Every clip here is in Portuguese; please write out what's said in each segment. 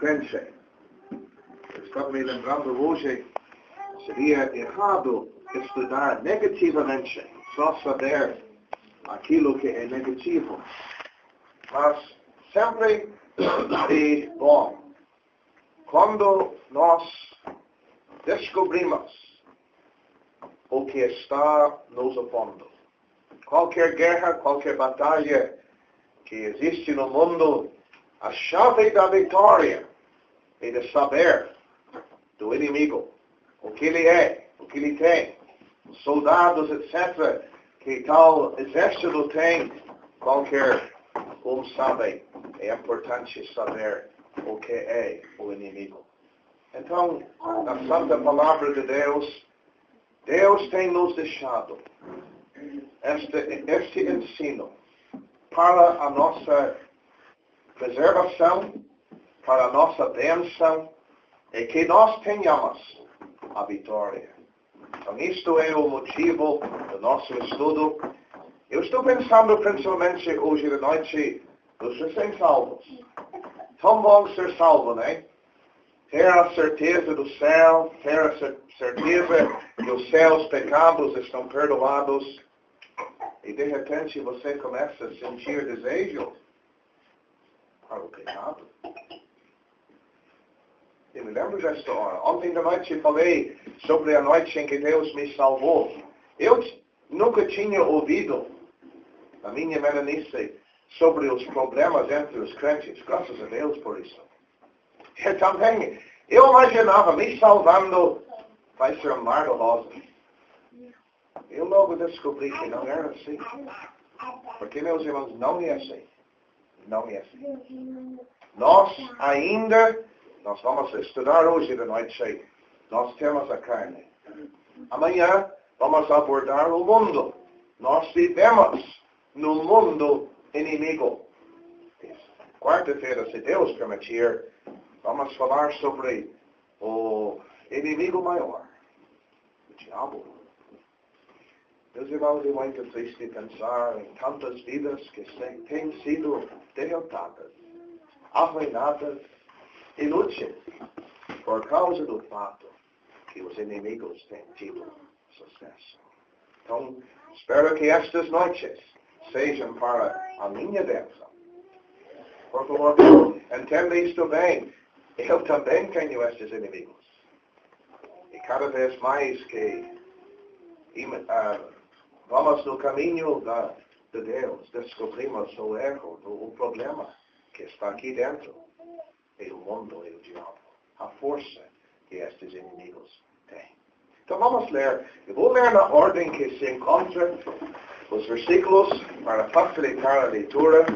crente. Eu estava me lembrando hoje, seria errado estudar negativamente, só saber aquilo que é negativo. Mas sempre é bom quando nós descobrimos o que está nos opondo. Qualquer guerra, qualquer batalha que existe no mundo, a chave da vitória é de saber do inimigo o que ele é, o que ele tem, os soldados, etc., que tal exército tem. Qualquer sabe, é importante saber o que é o inimigo. Então, na Santa Palavra de Deus, Deus tem nos deixado este ensino para a nossa preservação, para a nossa bênção, e que nós tenhamos a vitória. Então, isto é o motivo do nosso estudo. Eu estou pensando principalmente hoje de noite nos recém-salvos. Tão bom ser salvo, né? Ter a certeza do céu, ter a certeza que os seus pecados estão perdoados. E de repente você começa a sentir desejo para o pecado. Eu me lembro desta hora. Ontem da noite falei sobre a noite em que Deus me salvou. Eu nunca tinha ouvido na minha meninice sobre os problemas entre os crentes. Graças a Deus por isso. E também, eu imaginava me salvando vai ser um mar de rosas. Eu logo descobri que não era assim. Porque, meus irmãos, não é assim. Não é assim. Nós vamos estudar hoje de noite. Nós temos a carne. Amanhã vamos abordar o mundo. Nós vivemos no mundo inimigo. Quarta-feira, se Deus permitir, vamos falar sobre o inimigo maior, o diabo. Meus irmãos, é muito triste pensar em tantas vidas que têm sido derrotadas, arruinadas, inúteis, por causa do fato que os inimigos têm tido sucesso. Então, espero que estas noites sejam para a minha bênção. Por favor, entenda isto bem. Eu também tenho estes inimigos. E cada vez mais que vamos no caminho de Deus, descobrimos o erro, o problema que está aqui dentro. É o mundo, é o diabo. A força que estes inimigos têm. Então vamos ler. Eu vou ler na ordem que se encontra os versículos para facilitar a leitura.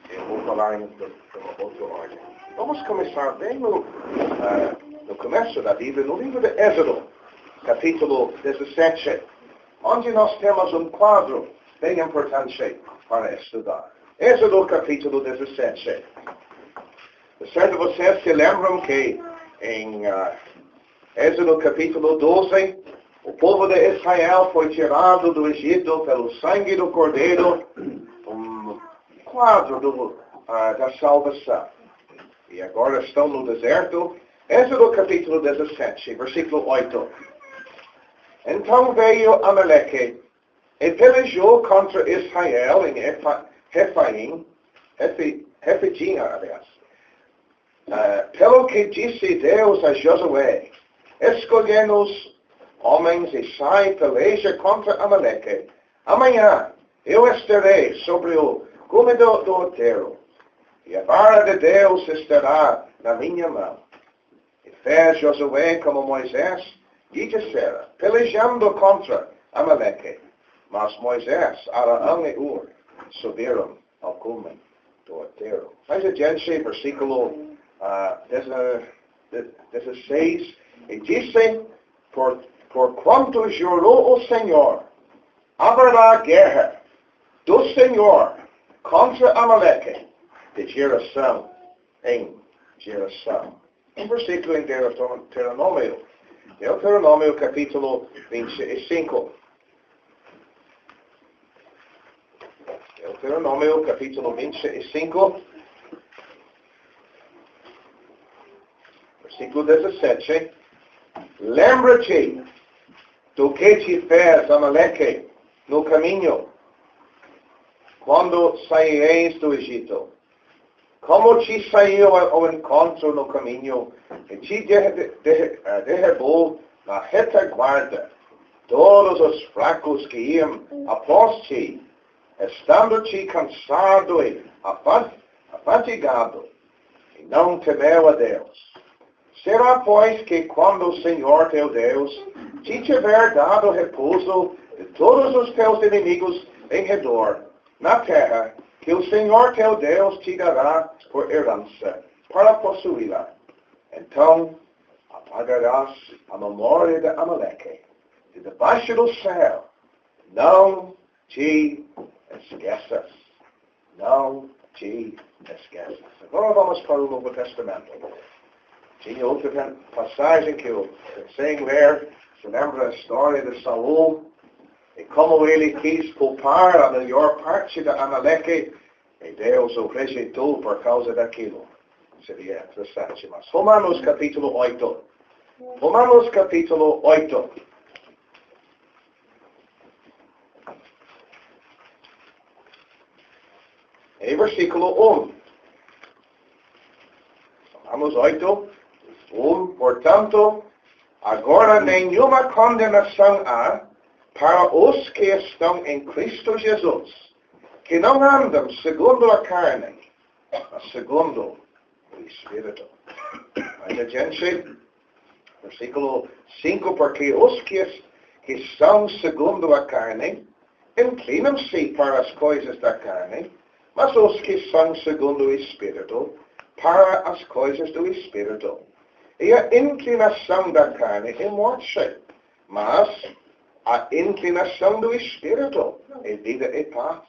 Eu vou falar em uma outra ordem. Vamos começar bem no começo da Bíblia, no livro de Êxodo, capítulo 17, onde nós temos um quadro bem importante para estudar. Êxodo, capítulo 17. Certo, vocês se lembram que em Êxodo, capítulo 12, o povo de Israel foi tirado do Egito pelo sangue do Cordeiro, um quadro da salvação. E agora estão no deserto. Êxodo capítulo 17, versículo 8. Então veio Amaleque e pelejou contra Israel em Refidim, aliás. Pelo que disse Deus a Josué, escolhe-nos homens e sai peleja contra Amaleque. Amanhã eu estarei sobre o cume do outeiro. E a vara de Deus estará na minha mão. E fez Josué como Moisés lhe dissera, pelejando contra Amaleque. Mas Moisés, Arão e Ur subiram ao cume do outeiro. Mais adiante, versículo 16. E disse, por quanto jurou o Senhor, haverá guerra do Senhor contra Amaleque de geração em geração. Um versículo em Deuteronômio. Deuteronômio capítulo 25. Deuteronômio capítulo 25. Versículo 17. Lembra-te do que te fez Amaleque no caminho, quando saíres do Egito. Como te saiu ao encontro no caminho, e te derrubou na retaguarda todos os fracos que iam após ti, estando-te cansado e afatigado, e não temeu a Deus. Será, pois, que quando o Senhor teu Deus te tiver dado repouso de todos os teus inimigos em redor, na terra, que o Senhor teu Deus te dará por herança, para possuí-la, então apagarás a memória de Amaleque de debaixo do céu. Não te esqueças. Não te esqueças. Agora vamos para o Novo Testamento. Tinha outra passagem que eu pensei em ler. Se lembra a história de Saul e como ele quis poupar a melhor parte da Amaleque e Deus o rejeitou por causa daquilo. Seria interessante. Mas Romanos capítulo 8. Romanos capítulo 8. Em versículo 1. Romanos 8. Portanto, agora nenhuma condenação há para os que estão em Cristo Jesus, que não andam segundo a carne, mas segundo o Espírito. Mas a gente, versículo 5, porque os que são segundo a carne, inclinam-se para as coisas da carne, mas os que são segundo o Espírito, para as coisas do Espírito. E a inclinação da carne é morte, mas a inclinação do Espírito é vida e paz.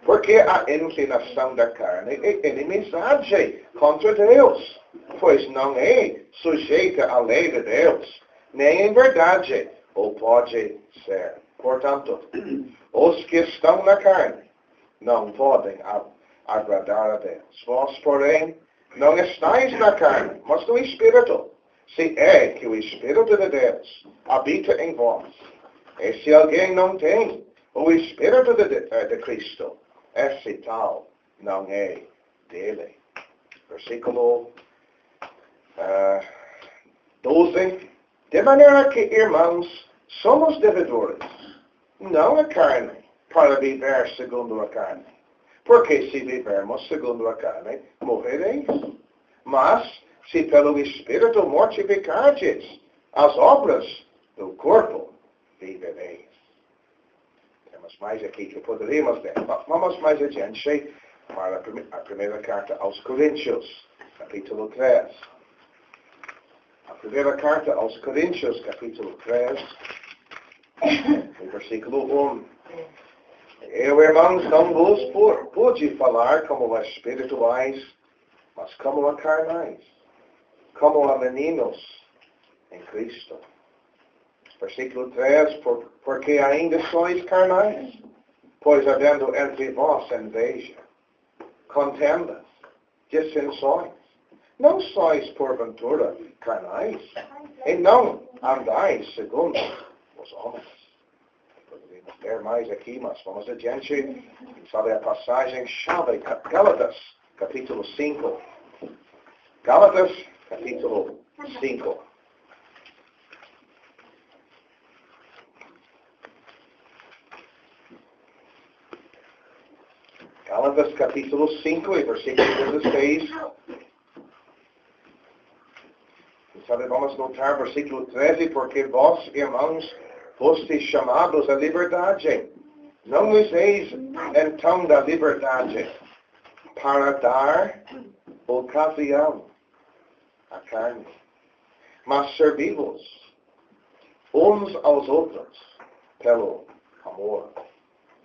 Porque a inclinação da carne é inimizade contra Deus, pois não é sujeita à lei de Deus, nem em verdade ou pode ser. Portanto, os que estão na carne não podem agradar a Deus. Vós, porém, não estáis na carne, mas no Espírito, se é que o Espírito de Deus habita em vós. E se alguém não tem o Espírito de Cristo, esse tal não é dele. Versículo 12. De maneira que, irmãos, somos devedores, não a carne, para viver segundo a carne. Porque se vivermos segundo a carne, morrereis. Mas, se pelo Espírito mortificardes as obras do corpo, vivereis. Temos mais aqui que poderíamos ler. Vamos mais adiante para a primeira carta aos Coríntios, capítulo 3. A primeira carta aos Coríntios, capítulo 3, versículo 1. Eu, irmãos, não vos pude falar como a espirituais, mas como a carnais, como a meninos em Cristo. Versículo 3, porque ainda sois carnais, pois havendo entre vós enveja, contendas, dissensões, não sois porventura carnais, e não andais segundo os homens. Podemos ler mais aqui, mas vamos adiante. Sabe a passagem chave, Gálatas, capítulo 5. Gálatas, capítulo 5. Gálatas, capítulo 5, e versículo 16. Sabe, vamos notar versículo 13, porque vós, irmãos, fostes chamados à liberdade. Não useis, então, da liberdade para dar ocasião à carne, mas servi-vos uns aos outros pelo amor.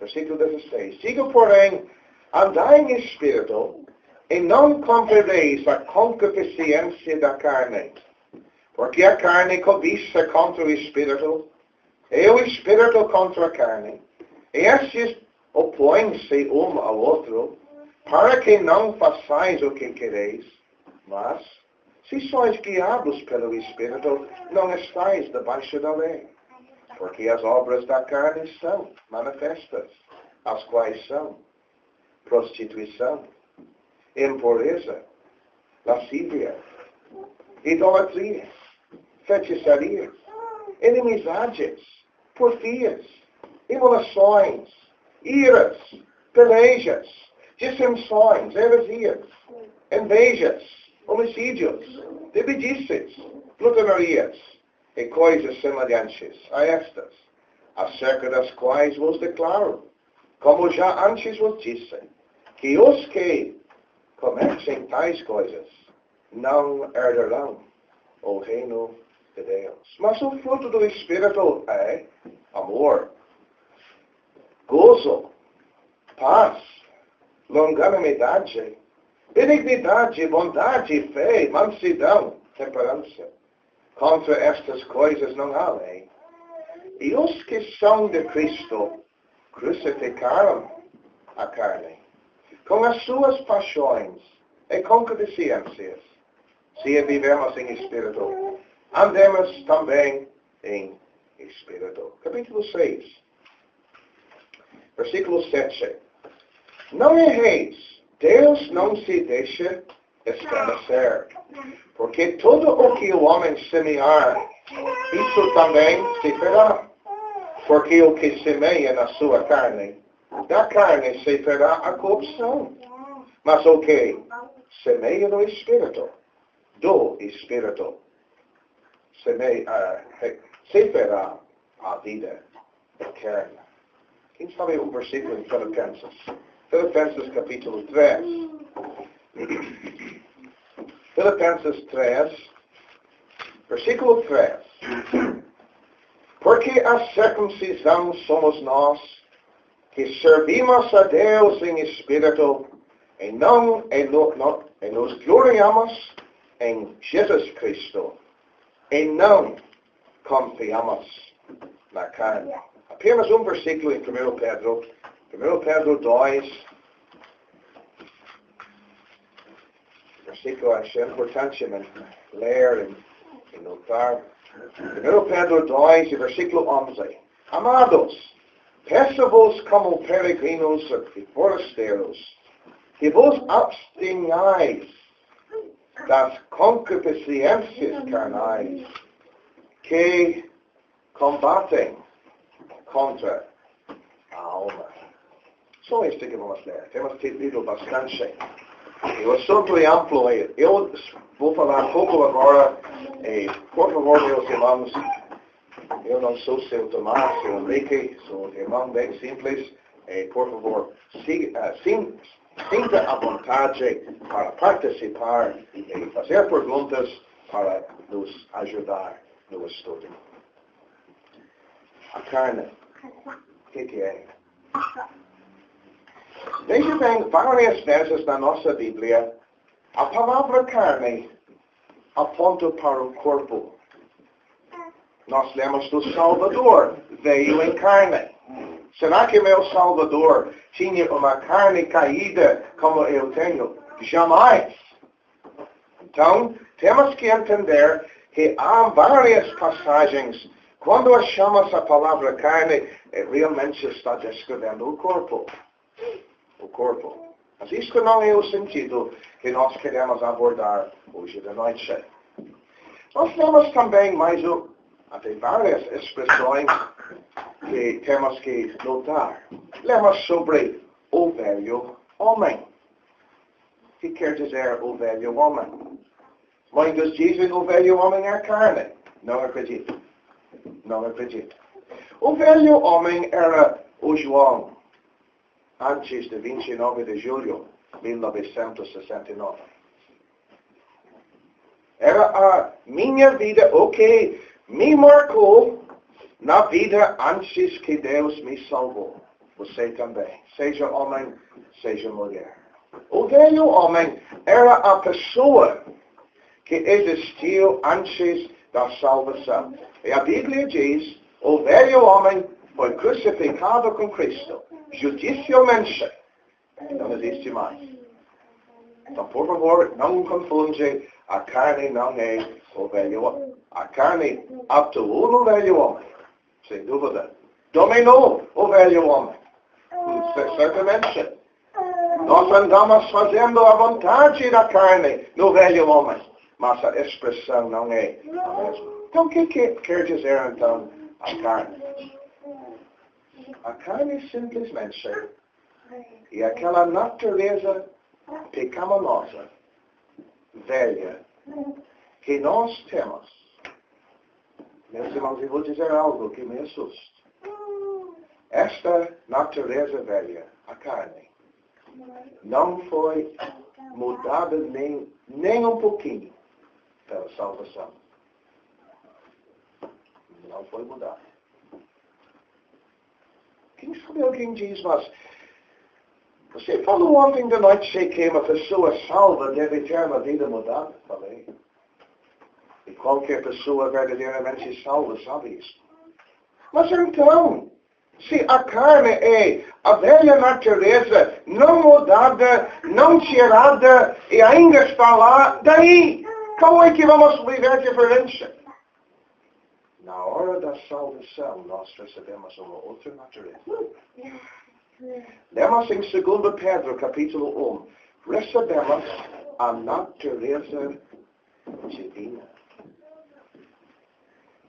Versículo 16. Siga, porém, andai em espírito, e não cumprireis a concupiscência da carne, porque a carne cobiça contra o espírito, e o espírito contra a carne, e estes opõem-se um ao outro, para que não façais o que quereis. Mas, Se sois guiados pelo Espírito, não estáis debaixo da lei. Porque as obras da carne são manifestas, as quais são prostituição, impureza, lascívia, idolatria, feitiçaria, inimizades, porfias, emulações, iras, pelejas, dissensões, heresias, invejas, homicídios, bebedices, glutonarias e coisas semelhantes a estas, acerca das quais vos declaro, como já antes vos disse, que os que cometem tais coisas não herdarão o reino de Deus. Mas o fruto do Espírito é amor, gozo, paz, longanimidade, benignidade, bondade, fé, mansidão, temperança. Contra estas coisas não há lei. E os que são de Cristo crucificaram a carne com as suas paixões e concupiscências. Se vivemos em Espírito, andemos também em Espírito. Capítulo 6, versículo 7. Não erreis, Deus não se deixa escarnecer, porque tudo o que o homem semear, isso também se fará. Porque o que semeia na sua carne, da carne se fará a corrupção. Mas o que semeia no Espírito, do Espírito, se fará a vida eterna. Quem sabe o versículo em Filipenses? Filipenses capítulo 3. Filipenses 3, versículo 3. Porque a circuncisão somos nós, que servimos a Deus em Espírito, e nos gloriamos em Jesus Cristo, e não confiamos na carne. Apenas um versículo em 1 Pedro. 1 Pedro 2, versículo acho importante ler e notar. 1 Pedro 2, versículo 11. Amados, peço-vos como peregrinos e forasteiros, que vos abstenhais das concupiscências carnais que combatem contra a alma. Só este que vamos ler. Temos lido bastante. O assunto é amplo. Eu vou falar pouco agora. Por favor, meus irmãos, eu não sou seu Tomás, seu Enrique, sou um irmão bem simples. Por favor, sinta a vontade para participar e fazer perguntas para nos ajudar no estudo. A carne, o que é? Veja bem, várias vezes na nossa Bíblia, a palavra carne aponta para o corpo. Nós lemos do Salvador, veio em carne. Será que meu Salvador tinha uma carne caída como eu tenho? Jamais. Então, temos que entender que há várias passagens. Quando achamos a palavra carne, realmente está descrevendo o corpo. O corpo. Mas isso não é o sentido que nós queremos abordar hoje de noite. Nós temos também até várias expressões que temos que notar. Lemos sobre o velho homem. O que quer dizer o velho homem? Muitos dizem o velho homem é carne. Não acredito. Não acredito. O velho homem era o João, antes de 29 de julho de 1969. Era a minha vida, o que me marcou na vida antes que Deus me salvou. Você também. Seja homem, seja mulher. O velho homem era a pessoa que existiu antes da salvação. E a Bíblia diz, o velho homem foi crucificado com Cristo, judicialmente. Não existe mais. Então, por favor, não confunde A carne não é o velho homem. A carne atuou no velho homem, sem dúvida. Dominou o velho homem. Certamente. Nós andamos fazendo a vontade da carne no velho homem, mas a expressão não é a mesma. Então, o que quer dizer, então, a carne? A carne simplesmente é aquela natureza pecaminosa, velha, que nós temos. Meus irmãos, eu vou dizer algo que me assusta. Esta natureza velha, a carne, não foi mudada nem um pouquinho pela salvação. Não foi mudada. Quem sabe alguém diz, mas você falou ontem de noite que uma pessoa salva deve ter uma vida mudada? Falei. E qualquer pessoa verdadeiramente salva sabe isso. Mas então, se a carne é a velha natureza, não mudada, não tirada, e ainda está lá, daí, como é que vamos viver diferente? Na hora da salvação, nós recebemos uma outra natureza. Lemos em 2 Pedro, capítulo 1, recebemos a natureza divina.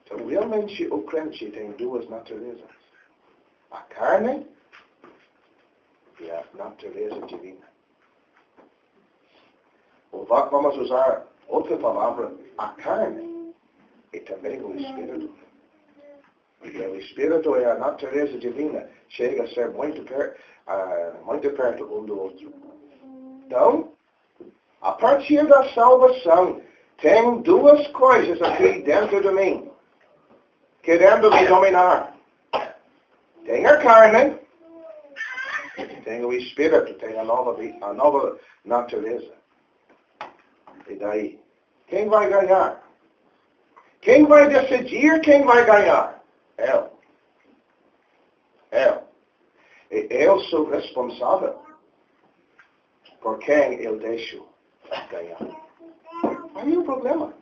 Então, realmente, o crente tem duas naturezas. A carne e a natureza divina. Ou vamos usar outra palavra, a carne e também o Espírito. E o Espírito é a natureza divina. Chega a ser muito perto um do outro. Então, a partir da salvação, tem duas coisas aqui dentro de mim, querendo me dominar. Tem a carne, tem o Espírito, tem a nova natureza. E daí, quem vai ganhar? Quem vai decidir quem vai ganhar? Eu. E eu sou responsável por quem eu deixo ganhar. Aí o problema.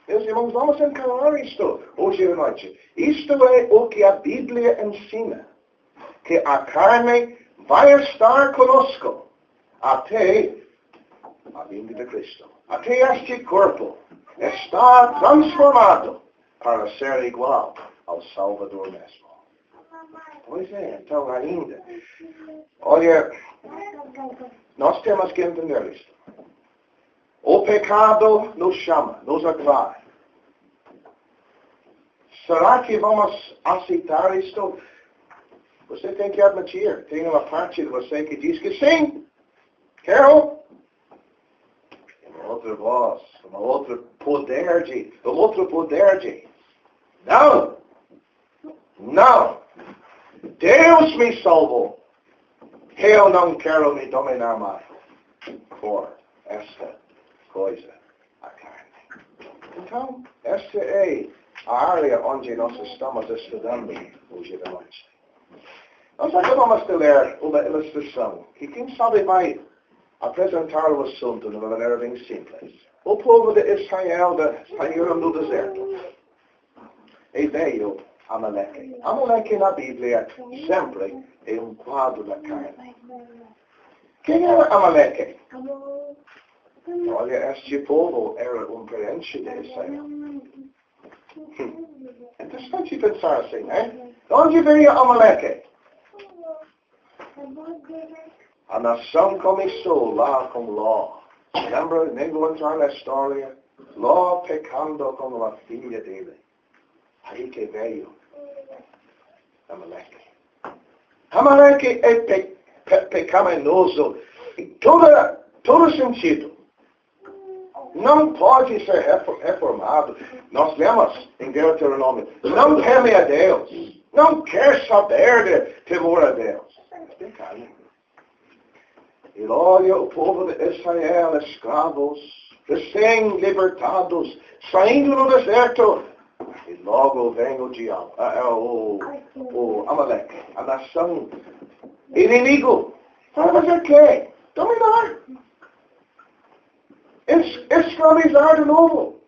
Meus irmãos, vamos encarar isto hoje à noite. Isto é o que a Bíblia ensina. Que a carne vai estar conosco até a vinda de Cristo. Até este corpo está transformado para ser igual ao Salvador mesmo. Pois é, então ainda. Olha, nós temos que entender isto. O pecado nos chama, nos atrai. Será que vamos aceitar isto? Você tem que admitir. Tem uma parte de você que diz que sim. Quero. Uma outra voz, um outro poder de. Não. Deus me salvou. Eu não quero me dominar mais por esta coisa, a carne. Então, esta é a área onde nós estamos estudando hoje à noite. Nós acabamos de ler uma ilustração que, quem sabe, vai apresentar o assunto de uma maneira bem simples. O povo de Israel saíram do deserto. E veio Amaleque. Amaleque na Bíblia sempre é um quadro da carne. Quem era Amaleque? Olha, este povo era um parente de Israel. Interessante pensar assim, né? Onde veio Amaleque? A nação começou lá com Ló. Lembra? Nem vou entrar na história. Ló pecando com a filha dele. Aí que veio Amaleque. Amaleque é pecaminoso em todo sentido. Não pode ser reformado. Nós lemos em Deuteronômio. Não teme a Deus. Não quer saber de temor a Deus. É pecado. E olha o povo de Israel, escravos, recém-libertados, saindo no deserto. E logo vem o diabo, o Amaleque, a nação inimigo. Para fazer o quê? Dominar. Escravizar de novo.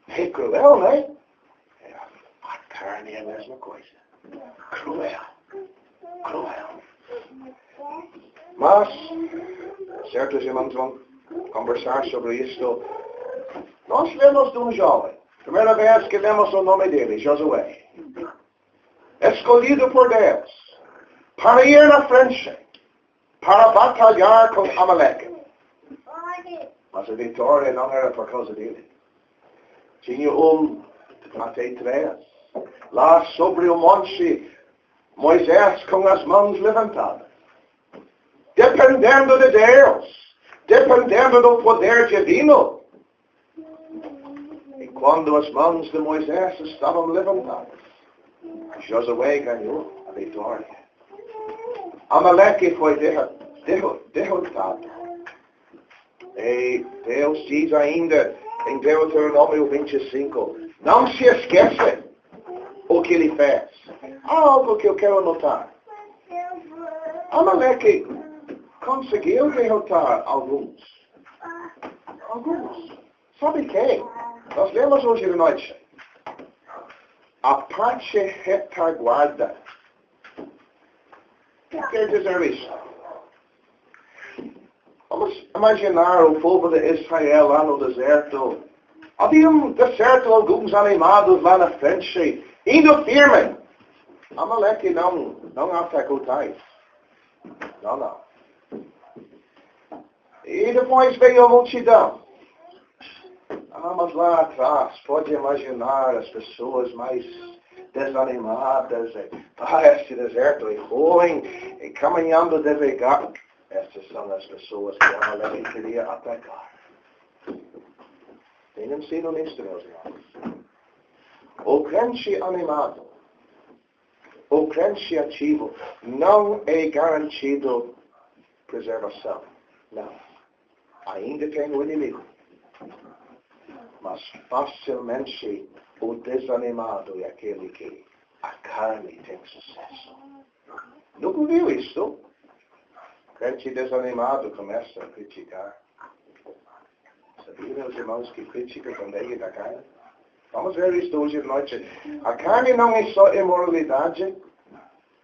É cruel, né? A carne é a mesma coisa. Cruel. Mas, certos irmãos vão conversar sobre isto. Nós vemos de um jovem. Primeira vez que vemos o nome dele, Josué. Escolhido por Deus. Para ir na frente. Para batalhar com Amaleque. Mas a vitória não era por causa dele. Tinha até 3. Lá sobre o monte, Moisés com as mãos levantadas. Dependendo de Deus. Dependendo do poder divino. E quando as mãos de Moisés estavam levantadas, Josué ganhou a vitória. Amaleque foi derrotado. E Deus diz ainda em Deuteronômio 25, não se esqueça o que ele fez. Algo que eu quero notar. Amaleque conseguiu derrotar alguns. Sabe quem? Nós lemos hoje de noite. A parte retaguarda. O que quer dizer isso? Vamos imaginar o povo de Israel lá no deserto. Havia um deserto, alguns animados lá na frente, indo firme. Amaleque não atacou tais. Não. E depois veio a multidão. Mas lá atrás, pode imaginar as pessoas mais desanimadas, este deserto é ruim, e caminhando devagar. Essas são as pessoas que Amaleque queria atacar. Tem ensino nisso, meus irmãos. O crente animado, o crente ativo, não é garantido preservação. Não. Ainda tem o inimigo. Mas facilmente o desanimado é aquele que a carne tem sucesso. Nunca viu isso? Crente desanimado começa a criticar. Sabia, meus irmãos, que crítica também é da carne? Vamos ver isso hoje de noite. A carne não é só imoralidade.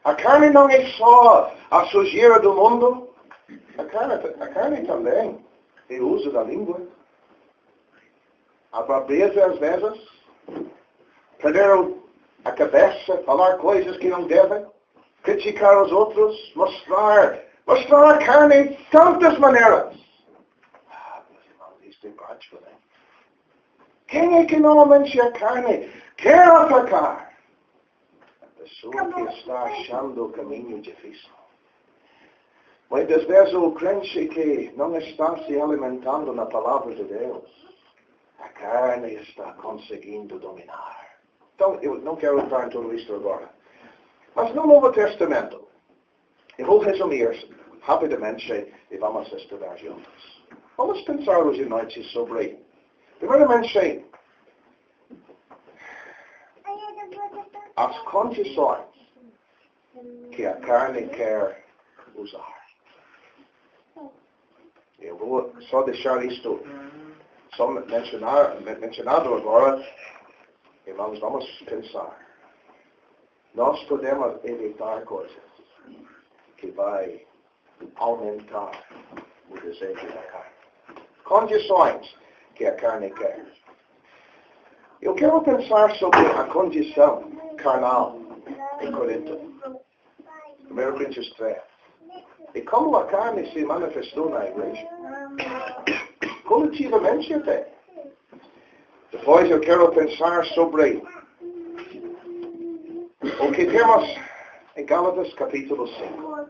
A carne não é só a sujeira do mundo. A carne também é o uso da língua. A brabeza às vezes. Perder a cabeça, falar coisas que não devem. Criticar os outros. Mostrar a carne de tantas maneiras. Meus irmãos, isso é prático, né? Quem é que normalmente a carne quer atacar? A pessoa que está achando o caminho difícil. Muitas vezes o crente que não está se alimentando na palavra de Deus, a carne está conseguindo dominar. Então, eu não quero entrar em tudo isso agora. Mas no Novo Testamento, eu vou resumir rapidamente e vamos estudar juntos. Vamos pensar hoje à noite sobre, primeiramente, as condições que a carne quer usar. Eu vou só deixar isto só mencionado agora e vamos pensar. Nós podemos evitar coisas que vai aumentar o desejo da carne. Condições que a carne quer. Eu quero pensar sobre a condição carnal em Corinto. 1 Coríntios 3. E como a carne se manifestou na igreja. Coletivamente até. Depois eu quero pensar sobre o que temos em Gálatas capítulo 5.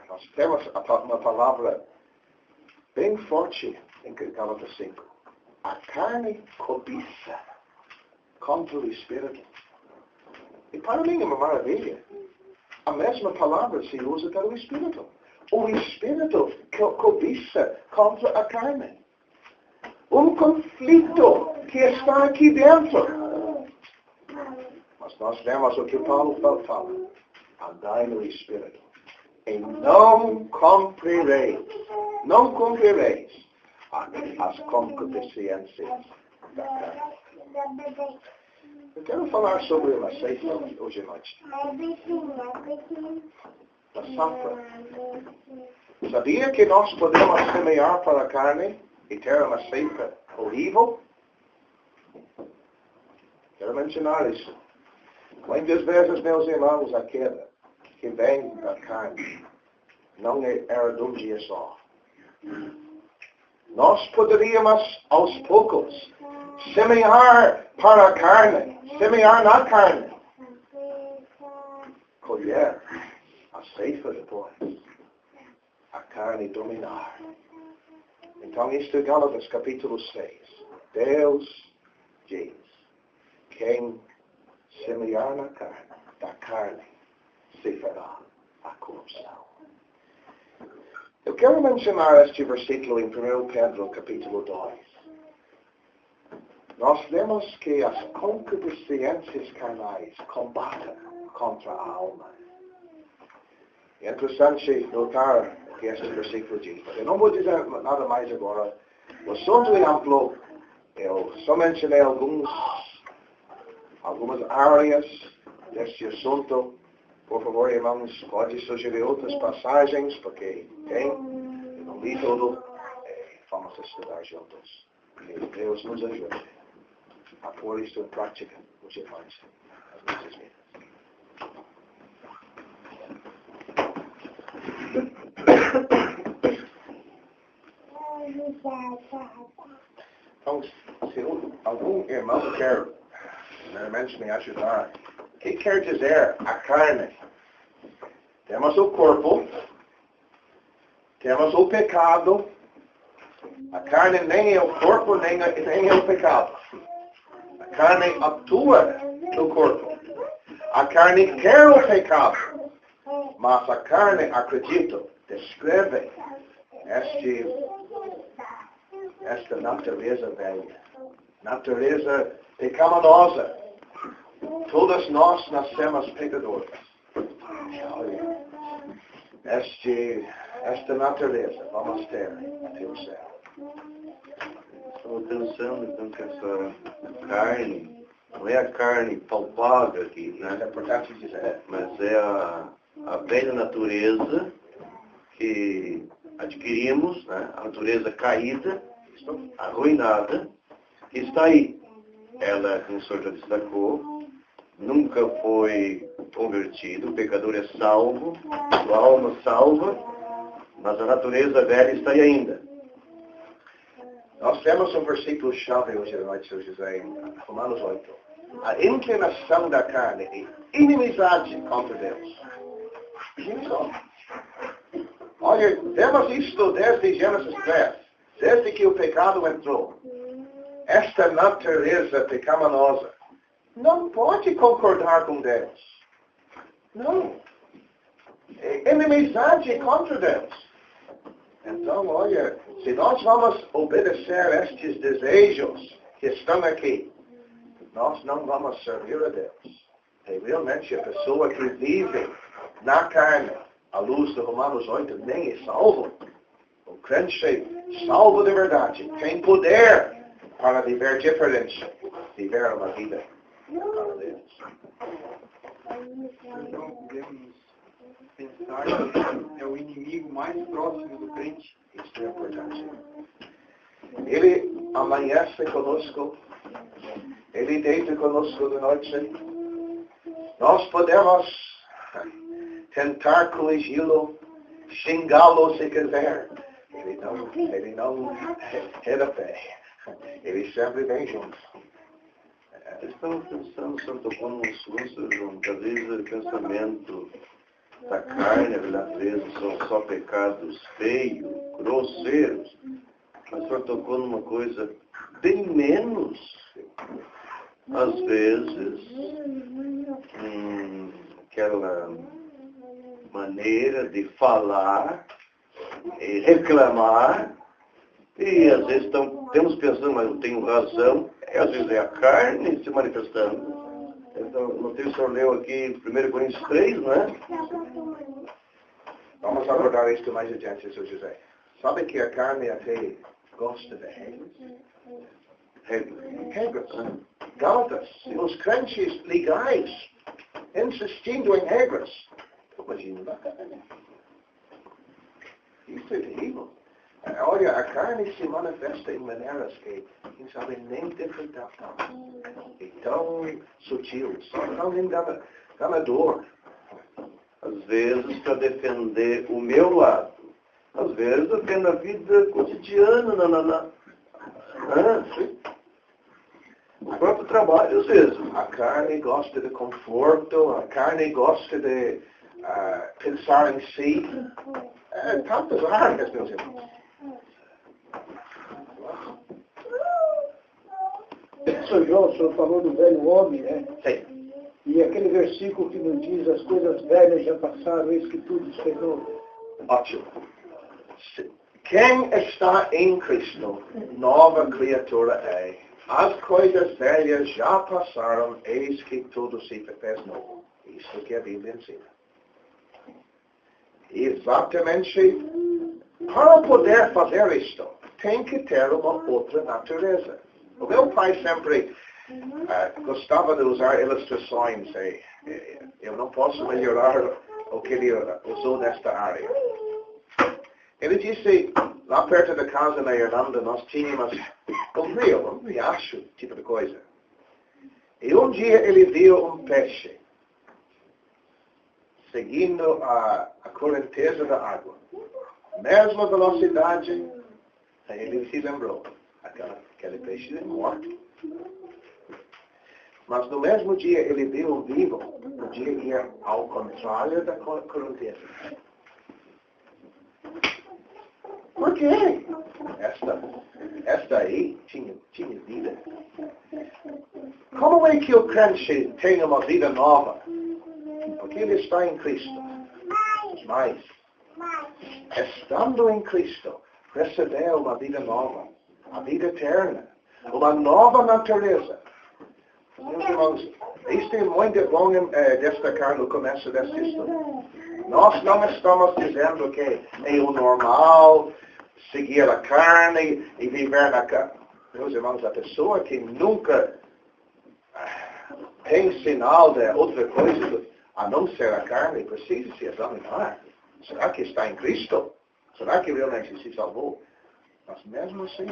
Nós temos uma palavra bem forte em Gálatas 5. A carne cobiça contra o Espírito. E para mim é uma maravilha. A mesma palavra se usa para o Espírito. O Espírito cobiça contra a carne. Um conflito que está aqui dentro. Mas nós vemos o que Paulo fala. Andai no Espírito. E não cumprireis as concupiscências da carne. Eu quero falar sobre uma ceifa hoje à noite. A safra. Sabia que nós podemos semear para a carne e ter uma ceifa horrível? Quero mencionar isso. Muitas vezes, meus irmãos, a queda que vem da carne não era de um dia só. Nós poderíamos, aos poucos, semear para a carne, semear na carne, colher a ceifa depois, a carne dominar. Então, isto é Gálatas capítulo 6. Deus diz, quem semear na carne, da carne, se fará a corrupção. Eu quero mencionar este versículo em 1 Pedro capítulo 2. Nós vemos que as concupiscências carnais combatem contra a alma. É interessante notar o que este versículo diz. Eu não vou dizer nada mais agora. O assunto é amplo. Eu só mencionei algumas áreas deste assunto. Por favor, irmãos, pode sugerir outras passagens, porque eu não li tudo. Vamos estudar juntos. Que Deus nos ajude a pôr isto em prática hoje à noite, as nossas vidas. Então, se algum irmão quer me ajudar, o que quer dizer a carne? Temos o corpo, temos o pecado. A carne nem é o corpo, nem é o pecado. A carne atua no corpo. A carne quer o pecado. Mas a carne, acredito, descreve esta natureza velha. Natureza pecaminosa. Todos nós nascemos pecadores. Esta natureza vamos ter até o céu. Estou pensando então que essa carne, não é a carne palpável aqui, né? É importante dizer. Mas é a velha natureza que adquirimos, né? A natureza caída, arruinada, que está aí. Ela, como o senhor já destacou, nunca foi convertido, o pecador é salvo, sua alma salva, mas a natureza velha está aí ainda. Nós temos um versículo chave hoje à noite, Sr. José, em Romanos 8. A inclinação da carne é inimizade contra Deus. Olha, vemos isto desde Gênesis 3, desde que o pecado entrou. Esta natureza pecaminosa não pode concordar com Deus. Não. É inimizade contra Deus. Então, olha, se nós vamos obedecer estes desejos que estão aqui, nós não vamos servir a Deus. E realmente a pessoa que vive na carne, à luz de Romanos 8, nem é salvo. O crente salvo de verdade tem poder para viver diferente, viver uma vida para Deus. Então podemos pensar que é o inimigo mais próximo do crente. Isso é importante. Ele amanhece conosco, ele deita conosco de noite. Nós podemos tentar corrigi-lo, xingá-lo se quiser. Ele não é da fé. Ele sempre vem junto. Estamos pensando, o senhor tocou num assunto, João, que às vezes o pensamento da carne, a natureza, são só pecados feios, grosseiros. Mas o senhor tocou numa coisa bem menos, às vezes, aquela maneira de falar e reclamar, e às vezes temos pensando, mas eu tenho razão, e às vezes é a carne se manifestando. Então, não sei se o senhor leu aqui 1 Coríntios 3, não é? Vamos abordar isso mais adiante, Sr. José. Sabe que a carne até gosta de regras? Regras. Gálatas, os crentes legais, insistindo em regras. Imagina da carne. Isso é terrível. Olha, a carne se manifesta em maneiras que, quem sabe, nem desfrutar tanto. É tão sutil, só tão enganador. Às vezes, para defender o meu lado. Às vezes, até na vida cotidiana, no próprio trabalho, às vezes. A carne gosta de conforto, a carne gosta de pensar em si. Tantas áreas, meus irmãos. Sr. João, o senhor falou do velho homem, né? Sim. E aquele versículo que nos diz as coisas velhas já passaram, eis que tudo se fez novo. Ótimo. Quem está em Cristo, nova criatura é. As coisas velhas já passaram, eis que tudo se fez novo. Isso que a Bíblia ensina. Exatamente, para poder fazer isto, tem que ter uma outra natureza. O meu pai sempre gostava de usar ilustrações. Eu não posso melhorar o que ele usou nesta área. Ele disse, lá perto da casa na Irlanda, nós tínhamos um riacho, tipo de coisa. E um dia ele viu um peixe seguindo a correnteza da água. Mesma velocidade, aí ele se lembrou, aquele peixe é morto. Mas no mesmo dia ele viu um vivo, podia ir ao contrário da correnteza. Por quê? Esta aí tinha vida. Como é que o crente tem uma vida nova? Porque ele está em Cristo. Mas, estando em Cristo, recebeu uma vida nova, a vida eterna, uma nova natureza. Meus irmãos, isto é muito bom destacar no começo desta história. Nós não estamos dizendo que é o normal seguir a carne e viver na carne. Meus irmãos, a pessoa que nunca tem sinal de outra coisa a não ser a carne precisa se examinar. Será que está em Cristo? Será que realmente se salvou? Mas mesmo assim,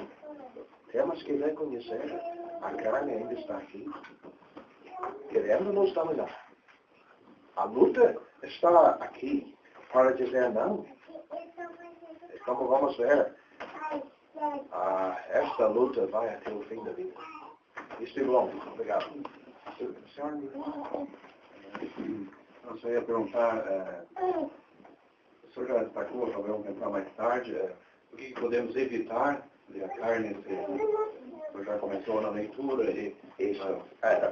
temos que reconhecer a carne ainda está aqui, querendo nos dominar. A luta está aqui para dizer não. Como vamos ver, esta luta vai até o fim da vida. Isto é bom. Obrigado. Eu só ia perguntar, o senhor já destacou, vamos entrar mais tarde, o que podemos evitar de a carne, o senhor já começou na leitura e... Isso.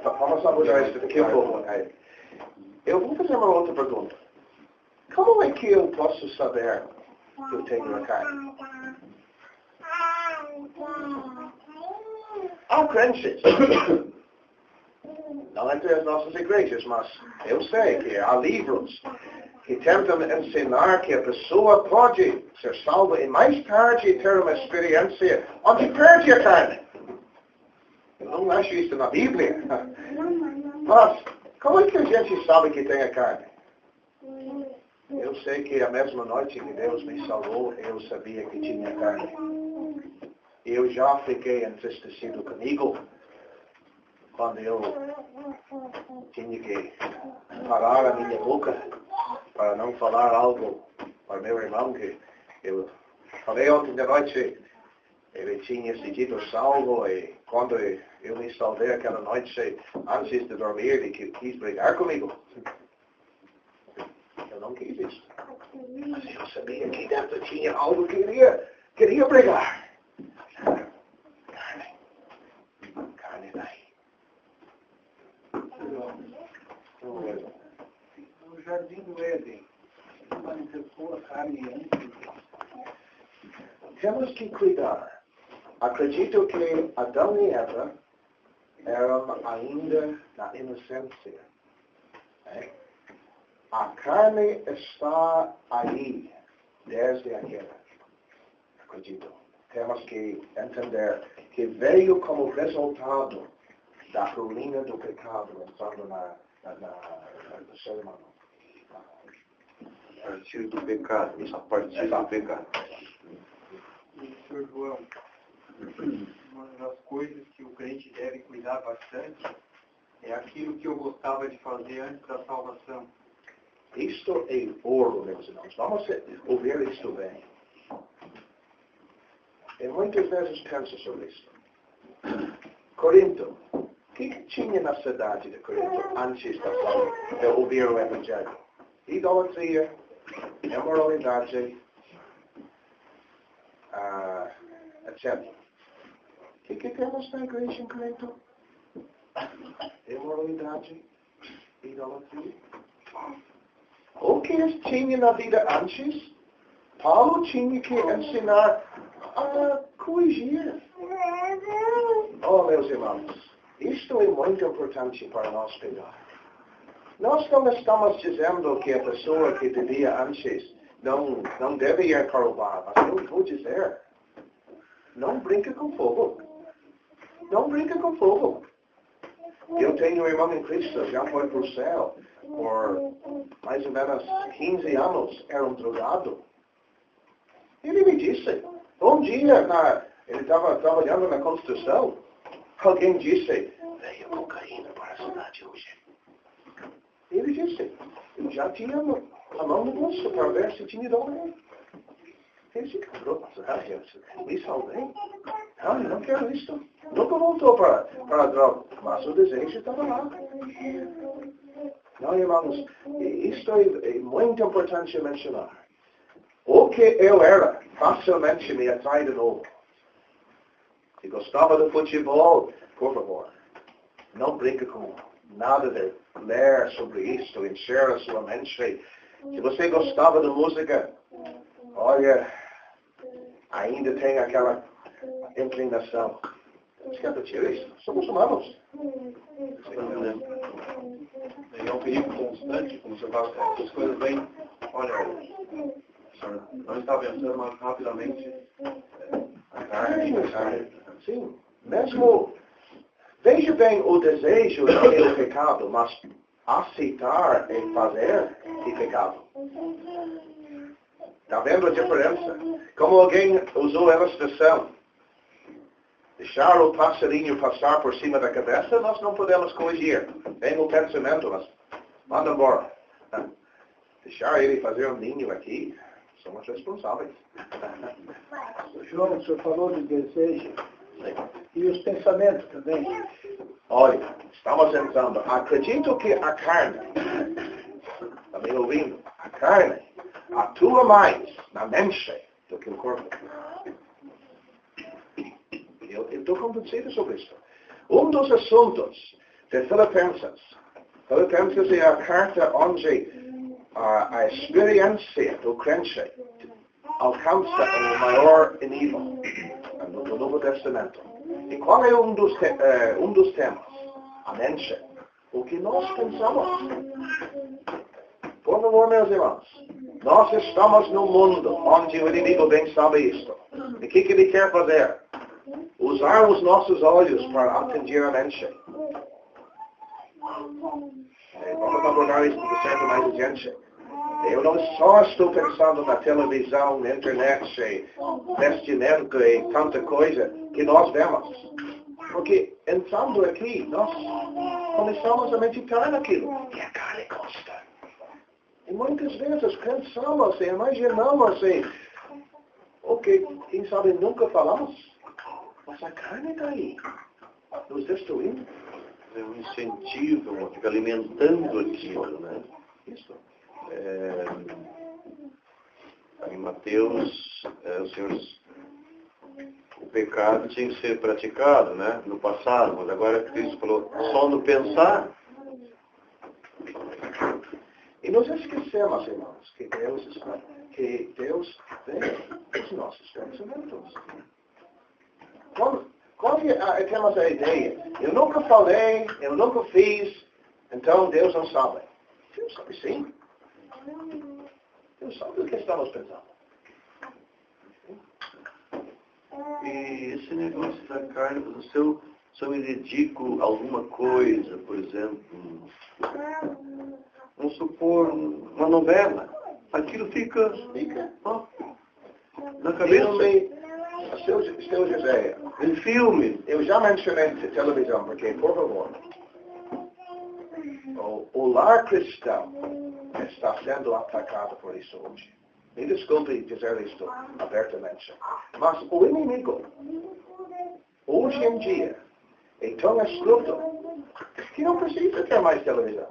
Vamos abordar isso daqui a pouco. Eu vou fazer uma outra pergunta. Como é que eu posso saber que eu tenho a carne? Há crentes. Não entre as nossas igrejas, mas eu sei que há livros que tentam ensinar que a pessoa pode ser salva e mais tarde ter uma experiência onde perde a carne. Eu não acho isso na Bíblia. Mas, como é que a gente sabe que tem a carne? Eu sei que a mesma noite que Deus me salvou, eu sabia que tinha carne. Eu já fiquei entristecido comigo quando eu tinha que parar a minha boca para não falar algo para meu irmão que eu falei ontem de noite. Ele tinha sido salvo e quando eu me salvei aquela noite, antes de dormir, ele quis brigar comigo. Eu não quis isso. Mas eu sabia que dentro tinha algo que queria brigar. Carne daí. No Jardim do Éden, manifestou a carne antes. Temos que cuidar. Acredito que Adão e Eva eram ainda na inocência. A carne está aí desde a guerra. Acredito. Temos que entender que veio como resultado da ruína do pecado entrando no ser humano. A partir do pecado. A partir do pecado. E, Sr. João, uma das coisas que o crente deve cuidar bastante é aquilo que eu gostava de fazer antes da salvação. Isto é ouro, meus irmãos. Vamos ouvir isto bem. E muitas vezes penso sobre isso. Corinto. O que tinha na cidade de Corinto antes de ouvir o Evangelho? Idolatria, imoralidade, etc. O que temos na igreja em Corinto? Imoralidade, idolatria. O que tinha na vida antes? Paulo tinha que ensinar a corrigir. Oh, meus irmãos, isto é muito importante para nós pegar. Nós não estamos dizendo que a pessoa que vivia antes não deve ir para o bar, mas eu vou dizer, não brinca com fogo. Não brinca com fogo. Eu tenho um irmão em Cristo, já foi para o céu, por mais ou menos 15 anos, era um drogado. Ele me disse, um dia, ele estava trabalhando na construção, alguém disse, veio cocaína para a cidade hoje. Ele disse, eu já tinha a mão no bolso para ver se tinha dólar. Ele se quebrou, me salvei. Não, eu não quero isso. Nunca voltou para a droga, mas o desejo estava lá. Não, irmãos, isto é muito importante mencionar. O que eu era, facilmente me atrai de novo. Se gostava do futebol, por favor, não brinque com nada de ler sobre isto, encher a sua mente. Se você gostava da música, olha, ainda tem aquela inclinação. Esquenta, tira isso. Somos humanos. É um perigo constante, como você fala, as coisas vêm, olha, o senhor não está pensando mais rapidamente a carne. Sim, mesmo, veja bem o desejo é o pecado, mas aceitar e fazer é pecado. Está vendo a diferença? Como alguém usou a ilustração. Deixar o passarinho passar por cima da cabeça, nós não podemos corrigir. Vem o pensamento, mas manda embora. Deixar ele fazer um ninho aqui, somos responsáveis. João, o senhor falou de desejo. E os pensamentos também. Olha, estamos entrando. Acredito que a carne, está me ouvindo? A carne atua mais na mente do que o corpo. Eu estou convencido sobre isso. Um dos assuntos de Filipenses é a carta onde a experiência do crente alcança o maior nível no Novo Testamento. E qual é um dos temas? A mente. O que nós pensamos. Por favor, meus irmãos, nós estamos num mundo onde o inimigo bem sabe isto. E o que ele quer fazer? Usar os nossos olhos para atingir a mente. Vamos abordar isso de certo mais adiante. Eu não só estou pensando na televisão, na internet, vestimento e tanta coisa que nós vemos. Porque entrando aqui, nós começamos a meditar naquilo. E a carne gosta. E muitas vezes pensamos e imaginamos e, quem sabe nunca falamos. Mas a carne está aí, nos destruindo. É um incentivo, fica alimentando aquilo, né? Isso. Em Mateus, o pecado tinha que ser praticado, né? No passado, mas agora Cristo falou, só no pensar. E nós esquecemos, irmãos, que Deus vê os nossos pensamentos. Quando temos a ideia, eu nunca falei, eu nunca fiz, então Deus não sabe. Deus sabe sim. sabe o que estamos pensando. E esse negócio da carne, se eu me dedico a alguma coisa, por exemplo, vamos supor, uma novela, aquilo fica ó, na cabeça. Seu José, Em filme. eu já mencionei televisão, porque, por favor, o lar cristão está sendo atacado por isso hoje. Me desculpe dizer isto abertamente, mas o inimigo, hoje em dia, é tão astuto que não precisa ter mais televisão.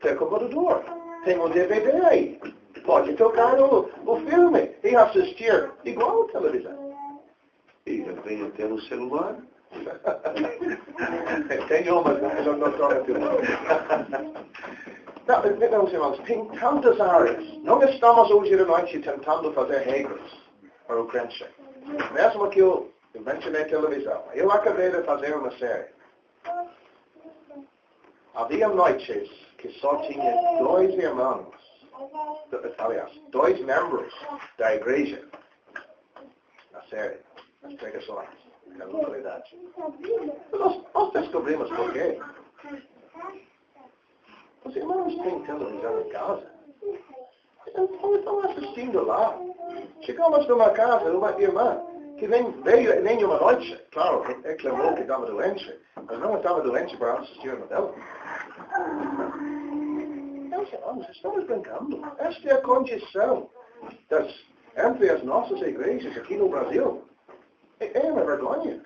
Tem computador, tem um DVD aí, pode tocar o filme e assistir igual a televisão. E já vem até no celular. Tem uma, mas eu não estou a filmar. Não, meus irmãos, tem tantas áreas. Não estamos hoje à noite tentando fazer regras para o crente. Mesmo que eu mencionei televisão. Eu acabei de fazer uma série. Havia noites que só tinha 2 irmãos, aliás, 2 membros da igreja na série, nas pregações, na localidade. Nós descobrimos por quê. Os irmãos têm televisão em casa. Estão assistindo lá. Chegamos numa casa, uma irmã, que veio nem uma noite, claro, reclamou que estava doente, mas não estava doente para assistir a novela. Meus irmãos, estamos brincando. Esta é a condição entre as nossas igrejas aqui no Brasil. É uma vergonha.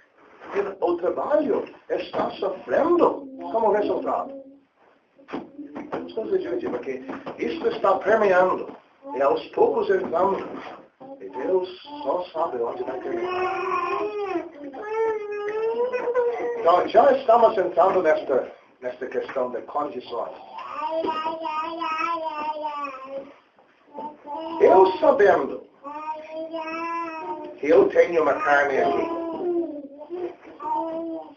O trabalho está sofrendo como resultado. Estou dizendo porque isso está permeando e aos poucos entrando. E Deus só sabe onde vai terminar. Então, já estamos entrando nesta questão de condições. Eu sabendo que eu tenho uma carne aqui,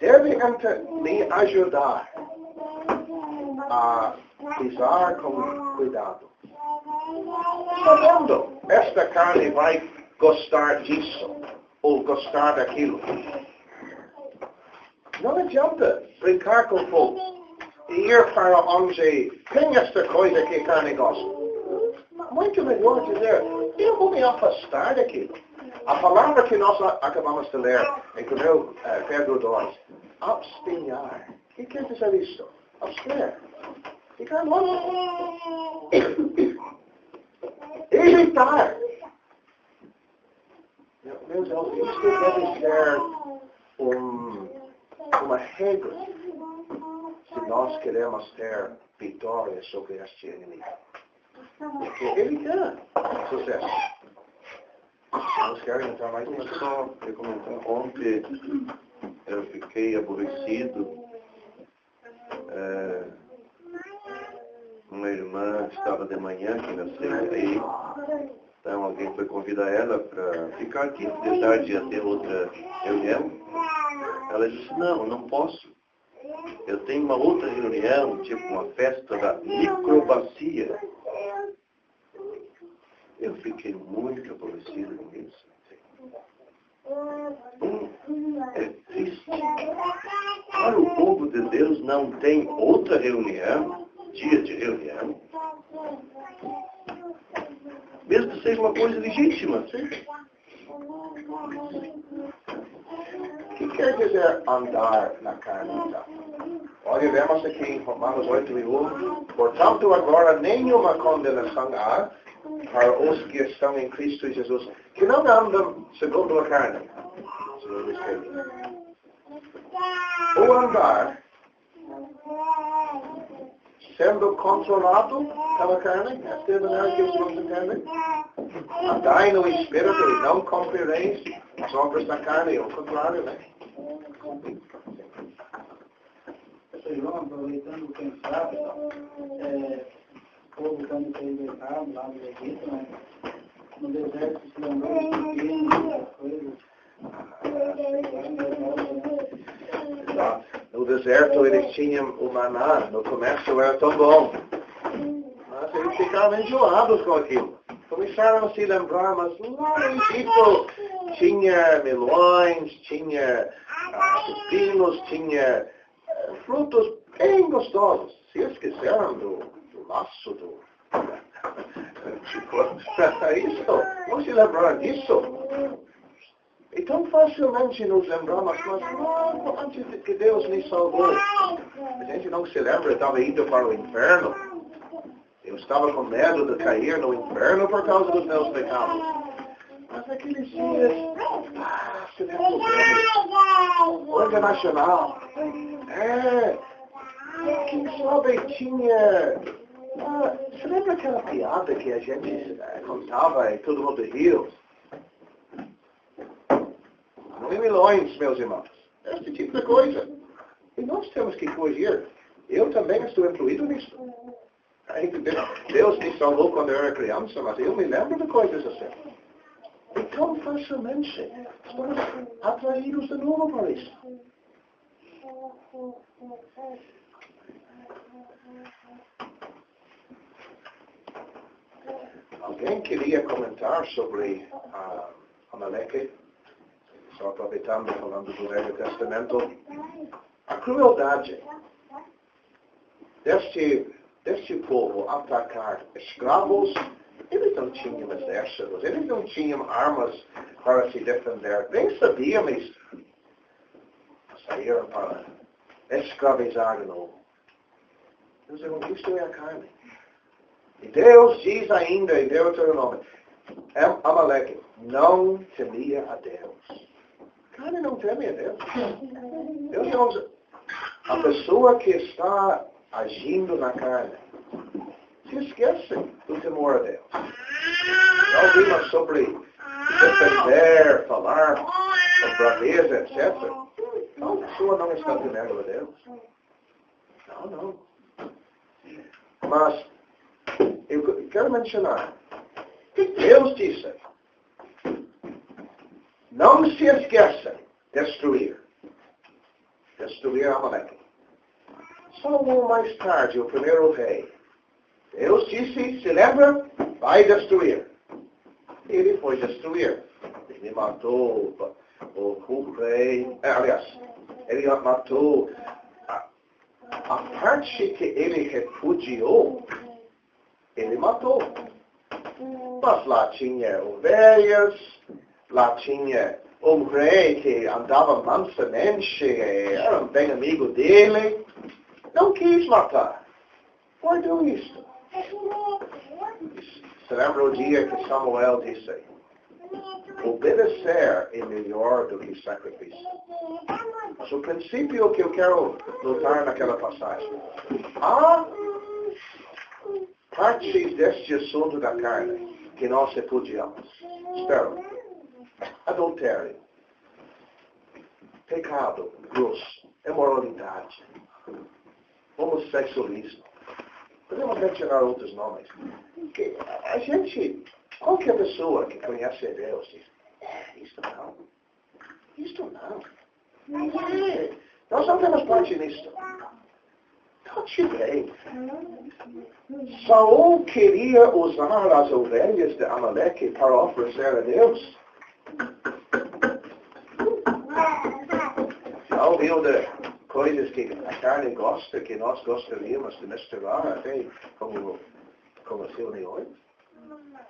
deve me ajudar a pisar com cuidado. Sabendo, esta carne vai gostar disso ou gostar daquilo. Não adianta brincar com fogo e ir para onde tem esta coisa que a carne gosta. Muito melhor dizer, eu vou me afastar daquilo. A palavra que nós acabamos de ler em Pedro 2, abstinhar. O que quer dizer isso? Abster. Ficar longe. Evitar. Meus irmãos, isso deve ser uma regra se nós queremos ter vitória sobre este inimigo. Porque evitar sucesso. Vocês querem entrar mais nisso? Só comentar, ontem eu fiquei aborrecido. Uma irmã estava de manhã aqui na CRI, então alguém foi convidar ela para ficar aqui, de tarde ia ter outra reunião. Ela disse, não posso. Eu tenho uma outra reunião, tipo uma festa da microbacia. Eu fiquei muito aborrecido com isso. É triste. Para o povo de Deus não tem outra reunião, dia de reunião, mesmo que seja uma coisa legítima. O que quer dizer andar na carne, então? Olha, vemos aqui em Romanos 8:1. Portanto, agora nenhuma condenação há para os que estão em Cristo Jesus, que não andam segundo a carne. O andar sendo controlado pela carne, esta é a maneira que os irmãos entendem. Andai no Espírito e não cumprireis as obras da carne, ao contrário, né? João, aproveitando o pensado, o povo estando libertado lá do Egito, né? No deserto se lembrou de pequenas coisas. No deserto eles tinham o maná, no começo era tão bom. Mas eles ficaram enjoados com aquilo. Começaram a se lembrar, mas lá no Egito tinha melões, tinha pepinos, tinha frutos bem gostosos. Se esqueceram do laço do... Isso, não se lembraram disso. E tão facilmente nos lembramos, mas logo antes que Deus me salvou, a gente não se lembra, eu estava indo para o inferno. Eu estava com medo de cair no inferno por causa dos meus pecados. Mas naqueles dias, se lembra internacional. Quem sabe tinha... você lembra aquela piada que a gente contava e todo mundo riu? Não é milhões, meus irmãos. Esse tipo de coisa. E nós temos que corrigir. Eu também estou incluído nisso. Deus me salvou quando eu era criança, mas eu me lembro de coisas assim. E tão facilmente estamos atraídos de novo para isso. Alguém queria comentar sobre Amaleque? Só aproveitando, falando do Velho Testamento. A crueldade deste povo atacar escravos. Eles não tinham exércitos, eles não tinham armas para se defender. Bem sabiam isso. Saíram para escravizar de novo. Eles disseram, isto é a carne. E Deus diz ainda em Deuteronômio, Amaleque não temia a Deus. A carne não teme a Deus. Deus não... A pessoa que está agindo na carne se esquece do temor a Deus. Já ouvimos sobre defender, falar, com braveza, etc. Então, a pessoa não está temendo a Deus. Não. Mas, eu quero mencionar que Deus disse, não se esqueça destruir Amaleque. Só mais tarde, o primeiro rei, Deus disse, se lembra, vai destruir. Ele foi destruir. Ele matou o rei, aliás, ele matou a parte que ele repudiou, ele matou. Mas lá tinha ovelhas, lá tinha um rei que andava mansamente, era um bem amigo dele, não quis matar. Guardou isso. Se lembra o dia que Samuel disse, obedecer é melhor do que sacrifício. Mas o princípio que eu quero notar naquela passagem, há partes deste assunto da carne que nós repudiamos. Espera. Adultério, pecado grosso, imoralidade, homossexualismo. Podemos mencionar outros nomes. Que a gente, qualquer pessoa que conhece a Deus diz, isto não. Nós não temos parte nisso. Note bem. Saul queria usar as ovelhas de Amaleque para oferecer a Deus. Já ouviu de coisas que a carne gosta, que nós gostaríamos de misturar até como reuniões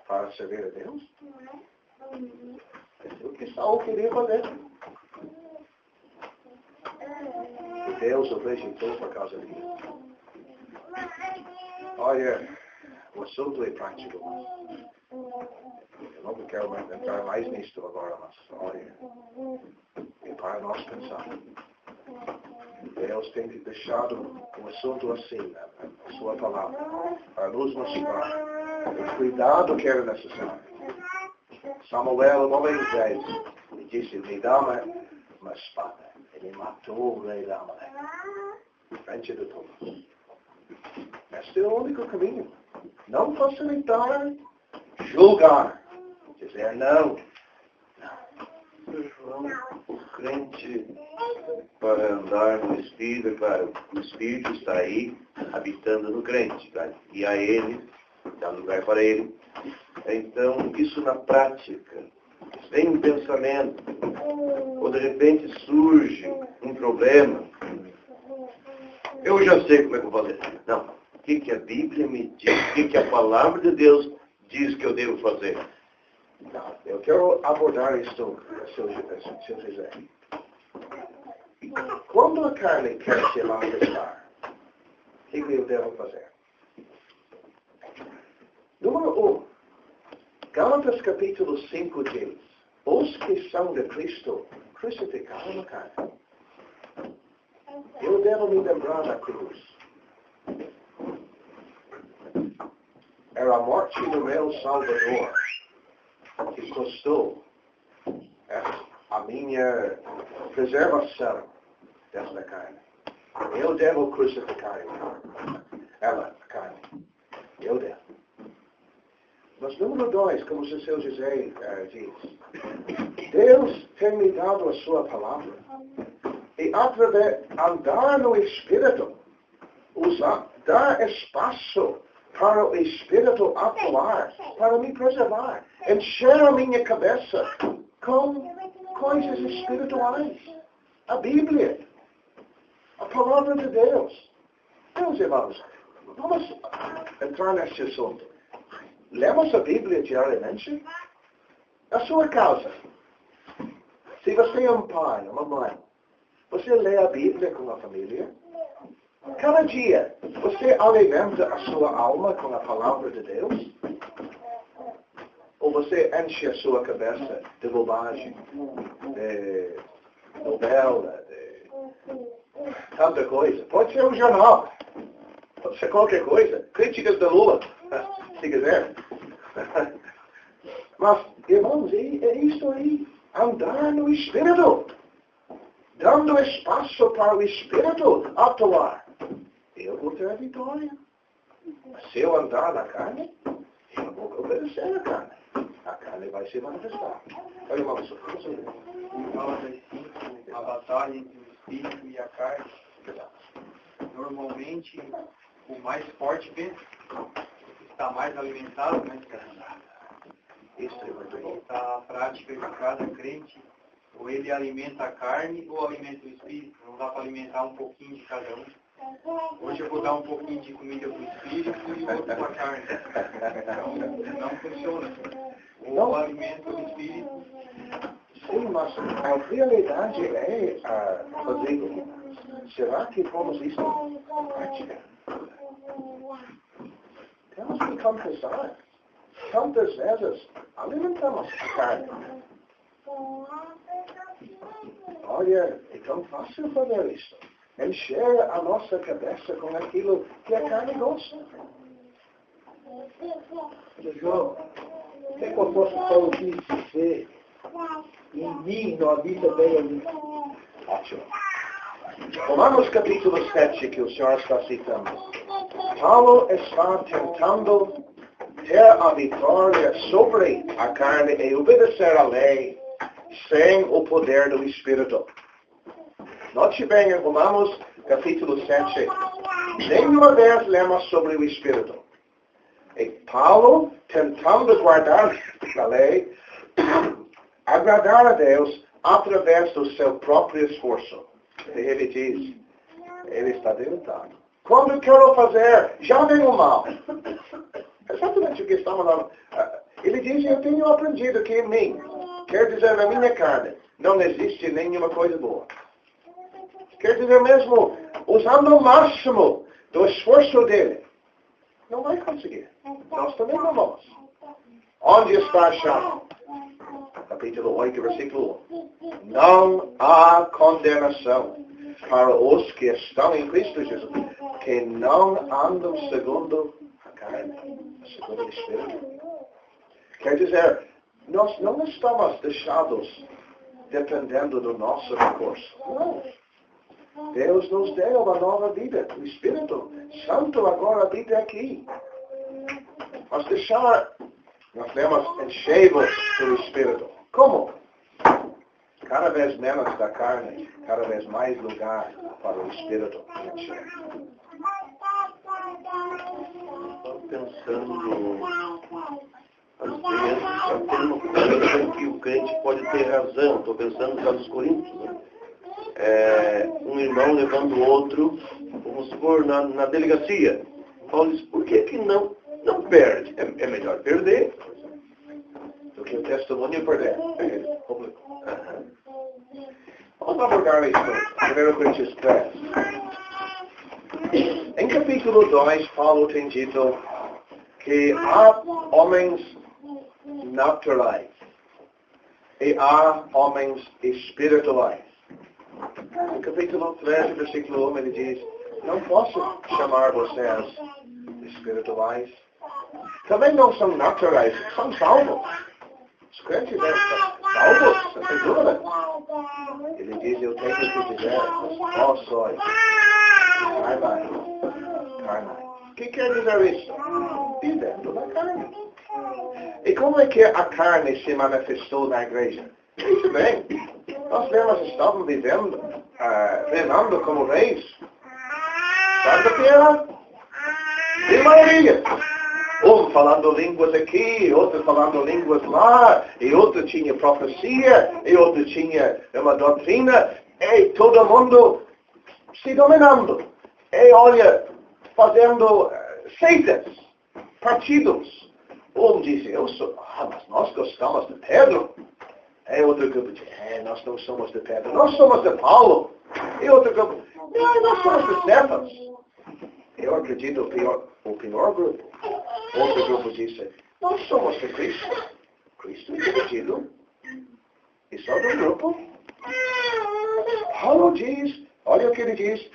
para servir a Deus? É o que Saul queria fazer. E Deus o rejeitou por causa disso. Olha, o assunto é prático. Eu não quero entrar mais nisso agora, mas olha, é para nós pensar. Deus tem deixado o assunto assim, né? A sua palavra, para nos mostrar o cuidado que era necessário. Samuel, um homem velho, ele disse, me dá uma espada. Ele matou o rei da Amaleque, em frente de todos. Este é o único caminho. Não facilitar, julgar. Dizer não. João, o crente, para andar no Espírito, claro, o Espírito está aí, habitando no crente, claro, e a ele dá lugar para ele. Então, isso na prática, sem um pensamento, ou de repente surge um problema, eu já sei como é que eu vou fazer. Não, o que a Bíblia me diz, o que a palavra de Deus diz que eu devo fazer? Não, eu quero abordar isto, seu José. Quando a carne quer se manifestar, o que eu devo fazer? Número 1. Gálatas capítulo 5 diz: os que são de Cristo crucificaram a carne. Eu devo me lembrar da cruz. Era a morte do meu Salvador que custou a minha preservação dessa carne. Eu devo crucificar ela, a carne. Eu devo. Mas número 2, como o seu José diz, Deus tem me dado a sua palavra. E através de andar no Espírito, dar espaço para o Espírito atuar, para me preservar, encher a minha cabeça com coisas espirituais. A Bíblia, a palavra de Deus. Meus irmãos, vamos entrar neste assunto. Lemos a Bíblia diariamente? Na sua casa. Se você é um pai, uma mãe, você lê a Bíblia com a família? Cada dia, você alimenta a sua alma com a palavra de Deus? Ou você enche a sua cabeça de bobagem, de novela, de tanta coisa? Pode ser um jornal, pode ser qualquer coisa. Críticas de Lula, se quiser. Mas, irmãos, é isso aí. Andar no Espírito. Dando espaço para o Espírito atuar. Eu vou ter a vitória. Se eu andar na carne, eu vou obedecer a carne. A carne vai se manifestar. Olha, irmãos, Fala das 5, a batalha entre o Espírito e a carne. Normalmente, o mais forte vence. Está mais alimentado, mais cansado. isso é muito bom. Está a prática de cada crente. Ou ele alimenta a carne ou alimenta o Espírito. Não dá para alimentar um pouquinho de cada um. Hoje eu vou dar um pouquinho de comida para o Espírito e outro para a carne. Então, não funciona. Ou alimenta o Espírito. Sim, mas a realidade é, Rodrigo, será que vamos isso na prática? Temos que confessar. Tantas vezes alimentamos a carne. Olha, é tão fácil fazer isso. Encher a nossa cabeça com aquilo que a carne gosta. João, o que eu posso Paulo quis dizer? Em mim não habita bem ali. Ótimo. Romanos capítulo 7, que o Senhor está citando. Paulo está tentando ter a vitória sobre a carne e obedecer a lei sem o poder do Espírito. Note bem em Romanos capítulo 7. Nenhuma vez lemos sobre o Espírito. E Paulo, tentando guardar a lei, agradar a Deus através do seu próprio esforço. E ele diz, ele está derrotado. Quando quero fazer, já vem o mal. Exatamente o que está falando. Ele diz, eu tenho aprendido que em mim, quer dizer, na minha carne, não existe nenhuma coisa boa. Quer dizer mesmo, usando o máximo do esforço dele, não vai conseguir. Nós também não vamos. Onde está a chave? Capítulo 8, versículo 1. Não há condenação para os que estão em Cristo Jesus, que não andam segundo a carne, segundo o Espírito. Quer dizer, nós não estamos deixados dependendo do nosso recurso. Não. Deus nos deu uma nova vida. O Espírito Santo agora habita aqui. Mas deixar, nós temos enchê-los pelo Espírito. Como? Cada vez menos da carne, cada vez mais lugar para o Espírito encher. pensando, às vezes, afirmo que o crente pode ter razão. Estou pensando no caso dos Coríntios, né? Um irmão levando o outro, vamos supor, na delegacia. Paulo diz, por que não perde? É melhor perder do que o testemunho perder. Público. Vamos abordar isso. 1 Coríntios 3. Em capítulo 2, Paulo tem dito que há homens naturais e há homens espirituais. No capítulo 3, versículo 1, ele diz, não posso chamar vocês espirituais. Também não são naturais, são salvos. Os crentes são salvos, sem dúvida. Ele diz, eu tenho que dizer, vós sois carnais. O que quer dizer isso? Vivendo na carne. E como é que a carne se manifestou na igreja? Muito bem. Nós mesmos estavam vivendo, reinando como reis. Sabe o que era? De maioria. Um falando línguas aqui, outro falando línguas lá, e outro tinha profecia, e outro tinha uma doutrina, e todo mundo se dominando. E olha, fazendo seitas, partidos. Um disse, mas nós gostamos de Pedro. E outro grupo diz, nós não somos de Pedro, nós somos de Paulo. E outro grupo, não, nós somos de Cefas. Eu acredito o pior grupo. Outro grupo disse, nós somos de Cristo. Cristo é dividido. E só do grupo. Paulo diz, olha o que ele diz,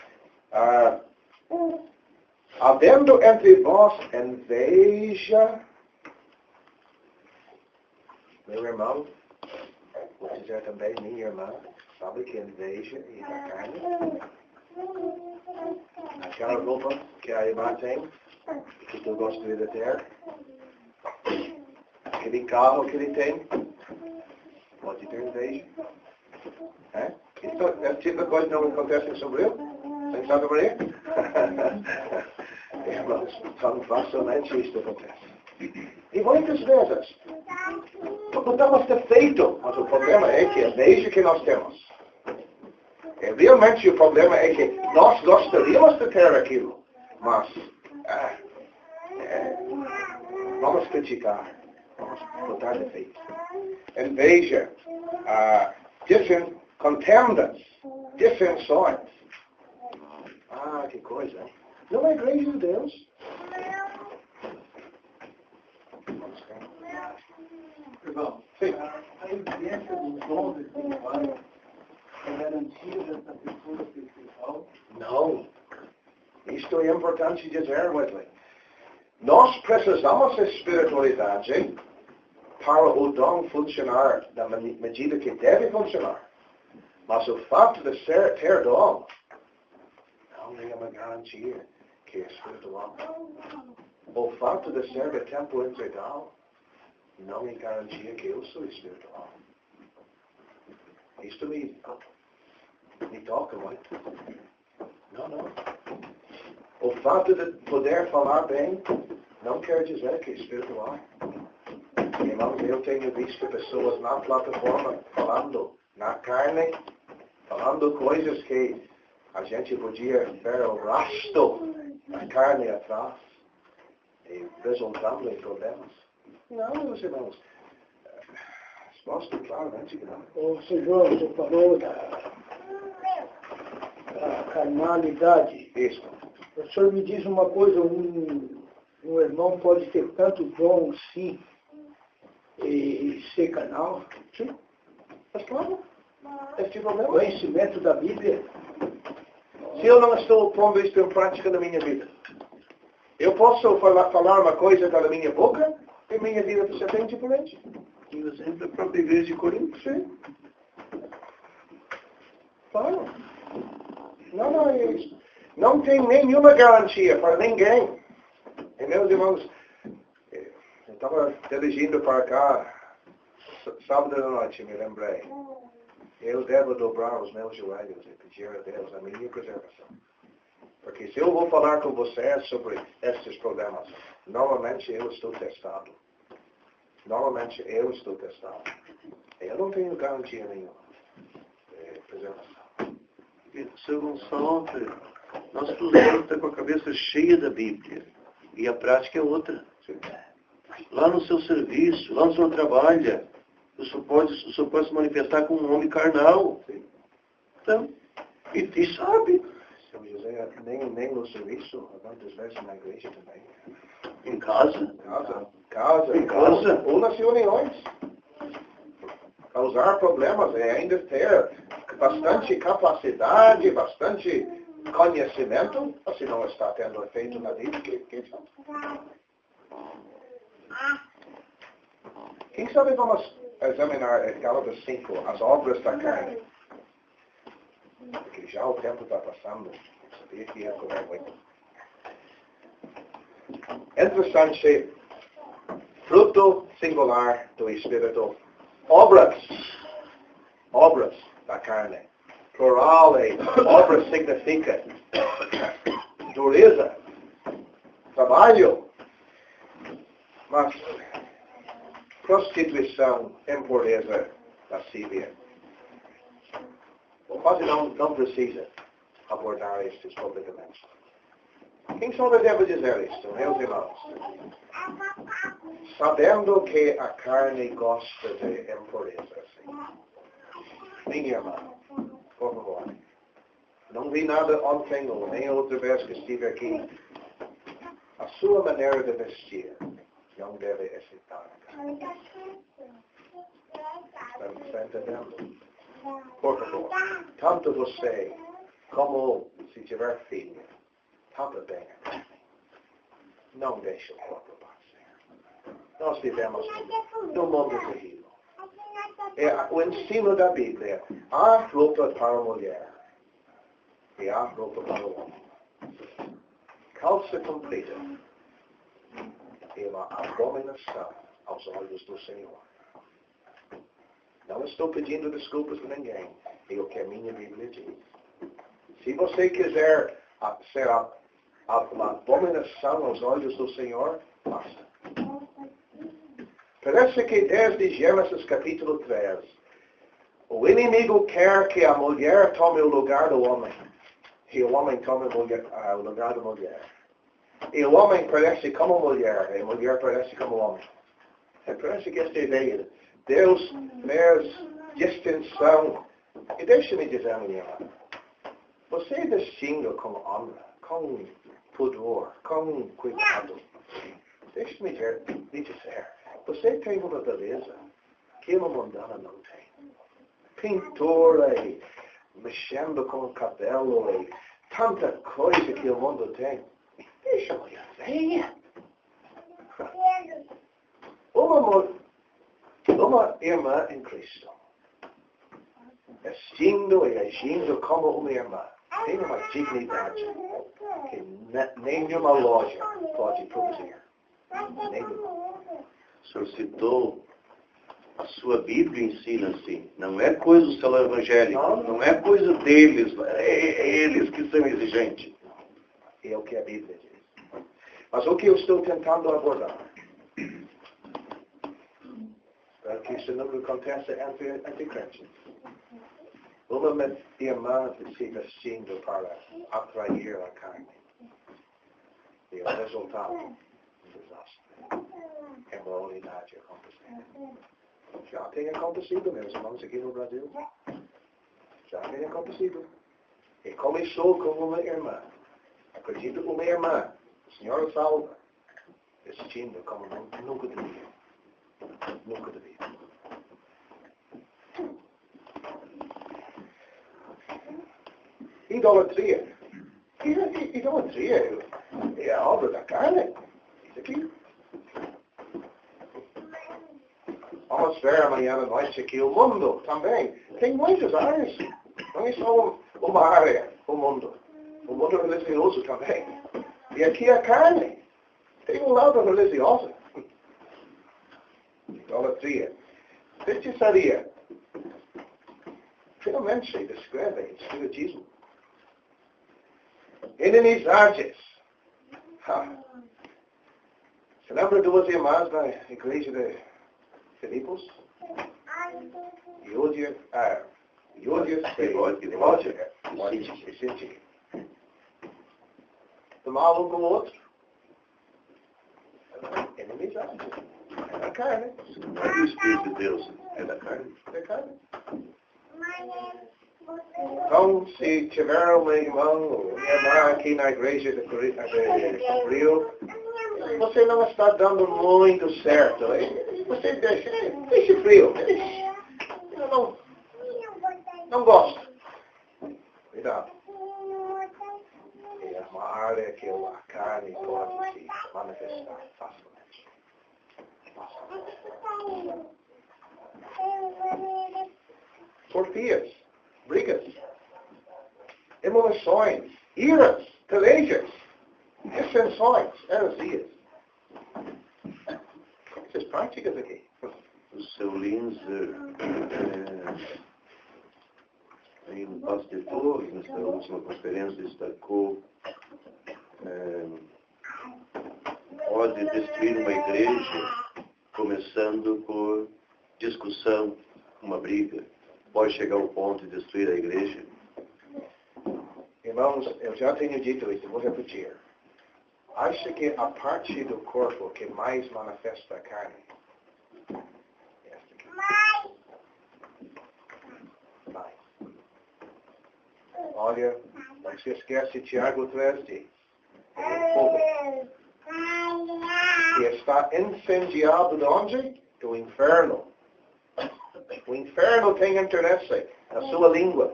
havendo entre vós inveja, meu irmão, vou dizer também, minha irmã, sabe que inveja é na carne? Aquela roupa que a irmã tem, que tu gostaria de ter, aquele carro que ele tem, pode ter inveja. Esse tipo de coisa não acontece sobre ele? Sem saber por aí? Irmãos, tão facilmente isto acontece. E muitas vezes, podemos ter feito, mas o problema é que a inveja que nós temos. E realmente o problema é que nós gostaríamos de ter aquilo, mas vamos criticar, vamos botar defeito. Inveja, contendas, dissensões. Que coisa, hein? Não é igreja de Deus. Irmão, a evidência dos dons espirituais é garantia dessa pessoa espiritual? Não. Isto é importante dizer, Wesley. Nós precisamos de espiritualidade para o dom funcionar da medida que deve funcionar. Mas o fato de ter dom não é uma garantia que é espiritual. O fato de ser de tempo integral não é garantia que eu sou espiritual. Isto me toca muito. Não. O fato de poder falar bem não quer dizer que é espiritual. Irmãos, eu tenho visto pessoas na plataforma falando na carne, falando coisas que a gente podia ver o rastro da carne atrás e resultando em problemas. Não, meus irmãos. Mostra claramente que não. O senhor, você falou da carnalidade. Isso. O senhor me diz uma coisa, um irmão pode ter tanto dom, sim, e ser carnal? Sim. Mas claro. Este problema. Conhecimento da Bíblia? Se eu não estou pondo isto em prática na minha vida, eu posso falar uma coisa da minha boca e minha vida vai ser bem diferente. Um exemplo da própria igreja de Corinto. Sim. Claro. Não é isso. Não tem nenhuma garantia para ninguém. E meus irmãos, eu estava dirigindo para cá, sábado à noite, me lembrei. Eu devo dobrar os meus joelhos e pedir a Deus a minha preservação. Porque se eu vou falar com vocês sobre estes problemas, Normalmente eu estou testado. Eu não tenho garantia nenhuma de preservação. Seu Gonçalo, nós precisamos estar com a cabeça cheia da Bíblia. E a prática é outra. Lá no seu serviço, lá no seu trabalho, o senhor pode se manifestar como um homem carnal. Então, e sabe? Seu José, nem no serviço, muitas vezes na igreja também. Em casa. Em casa. Ou nas reuniões. Causar problemas é ainda ter bastante capacidade, bastante conhecimento, se não está tendo efeito na vida. Quem sabe vamos examinar Gálatas 5, as obras da carne. Porque já o tempo está passando. Sabia que ia correr muito. Interessante, fruto singular do Espírito. Obras da carne. Plural, obras significa dureza, trabalho, mas prostituição, impureza, lascívia. O padre não precisa abordar estes publicamente. Quem só deve dizer isto, meus irmãos? Sabendo que a carne gosta de impureza. Minha irmã, por favor. Não vi nada ontem ou nem outra vez que estive aqui. A sua maneira de vestir não deve excitar. Está entendendo? Por favor, tanto você como se tiver filho, tapa bem. Não deixe o corpo passar. Nós vivemos no mundo terrível. O ensino da Bíblia, há roupa para a mulher e há roupa para o homem. Calça comprida é uma abominação aos olhos do Senhor. Não estou pedindo desculpas a ninguém. É o que a minha Bíblia diz. Se você quiser ser uma abominação aos olhos do Senhor, basta. Parece que desde Gênesis capítulo 3, o inimigo quer que a mulher tome o lugar do homem. E o homem tome o lugar da mulher. E o homem parece como mulher, e a mulher parece como homem. Parece que esta ideia, Deus fez distinção. E deixe-me dizer, minha irmã, você distingue com honra, com pudor, com cuidado. Deixe-me dizer, você tem uma beleza que uma mundana não tem. Pintura e mexendo com o cabelo e tanta coisa que o mundo tem. Deixa-me ver. Uma irmã em Cristo, vestindo e agindo como uma irmã, tem uma dignidade que nenhuma loja pode produzir. Nenhuma. O senhor citou, a sua Bíblia ensina assim, não é coisa do seu evangélico, não é coisa deles, é eles que são exigentes. É o que a Bíblia diz. Mas o que eu estou tentando abordar, para que isso não aconteça entre crentes. Uma irmã se vestindo para atrair a carne. E o resultado, um desastre. Imoralidade acontecendo. Já tem acontecido, meus irmãos, aqui no Brasil. Já tem acontecido. E começou com uma irmã. Acredito, uma irmã. O Senhor salva. Vestindo como nunca devia. Nunca devia. Idolatria. Idolatria é a obra da carne. Isso aqui. Vamos ver amanhã à noite aqui o mundo também. Tem muitas áreas. Não é só uma área, o mundo. O mundo religioso também. E aqui a carne. Tem um lado religioso. Idolatria. Feitiçaria. Finalmente descreve o espiritismo. Inimizades. Você lembra duas irmãs na igreja de Filipos? Eudia e Sintique. Tomavam um com o outro. Inimizade. É da carne. O Espírito de Deus é da carne. É da carne. Então, se tiver um irmão ou uma irmã aqui na igreja de Rio, você não está dando muito certo. Você deixa frio. Eu não gosto. Cuidado. É uma área que a carne pode se manifestar facilmente. Porfias, brigas, emulações, iras, pelejas, dissensões, heresias. Essas práticas aqui. O seu Linzer, aí no pastor, nesta última conferência, destacou pode destruir uma igreja começando por discussão, uma briga. Pode chegar ao ponto de destruir a igreja. Irmãos, eu já tenho dito isso, vou repetir. Acho que a parte do corpo que mais manifesta a carne é esta aqui. Mais. Olha, não se esquece Tiago 3 diz. O fogo que está incendiado de onde? Do inferno. O inferno tem interesse na sua língua.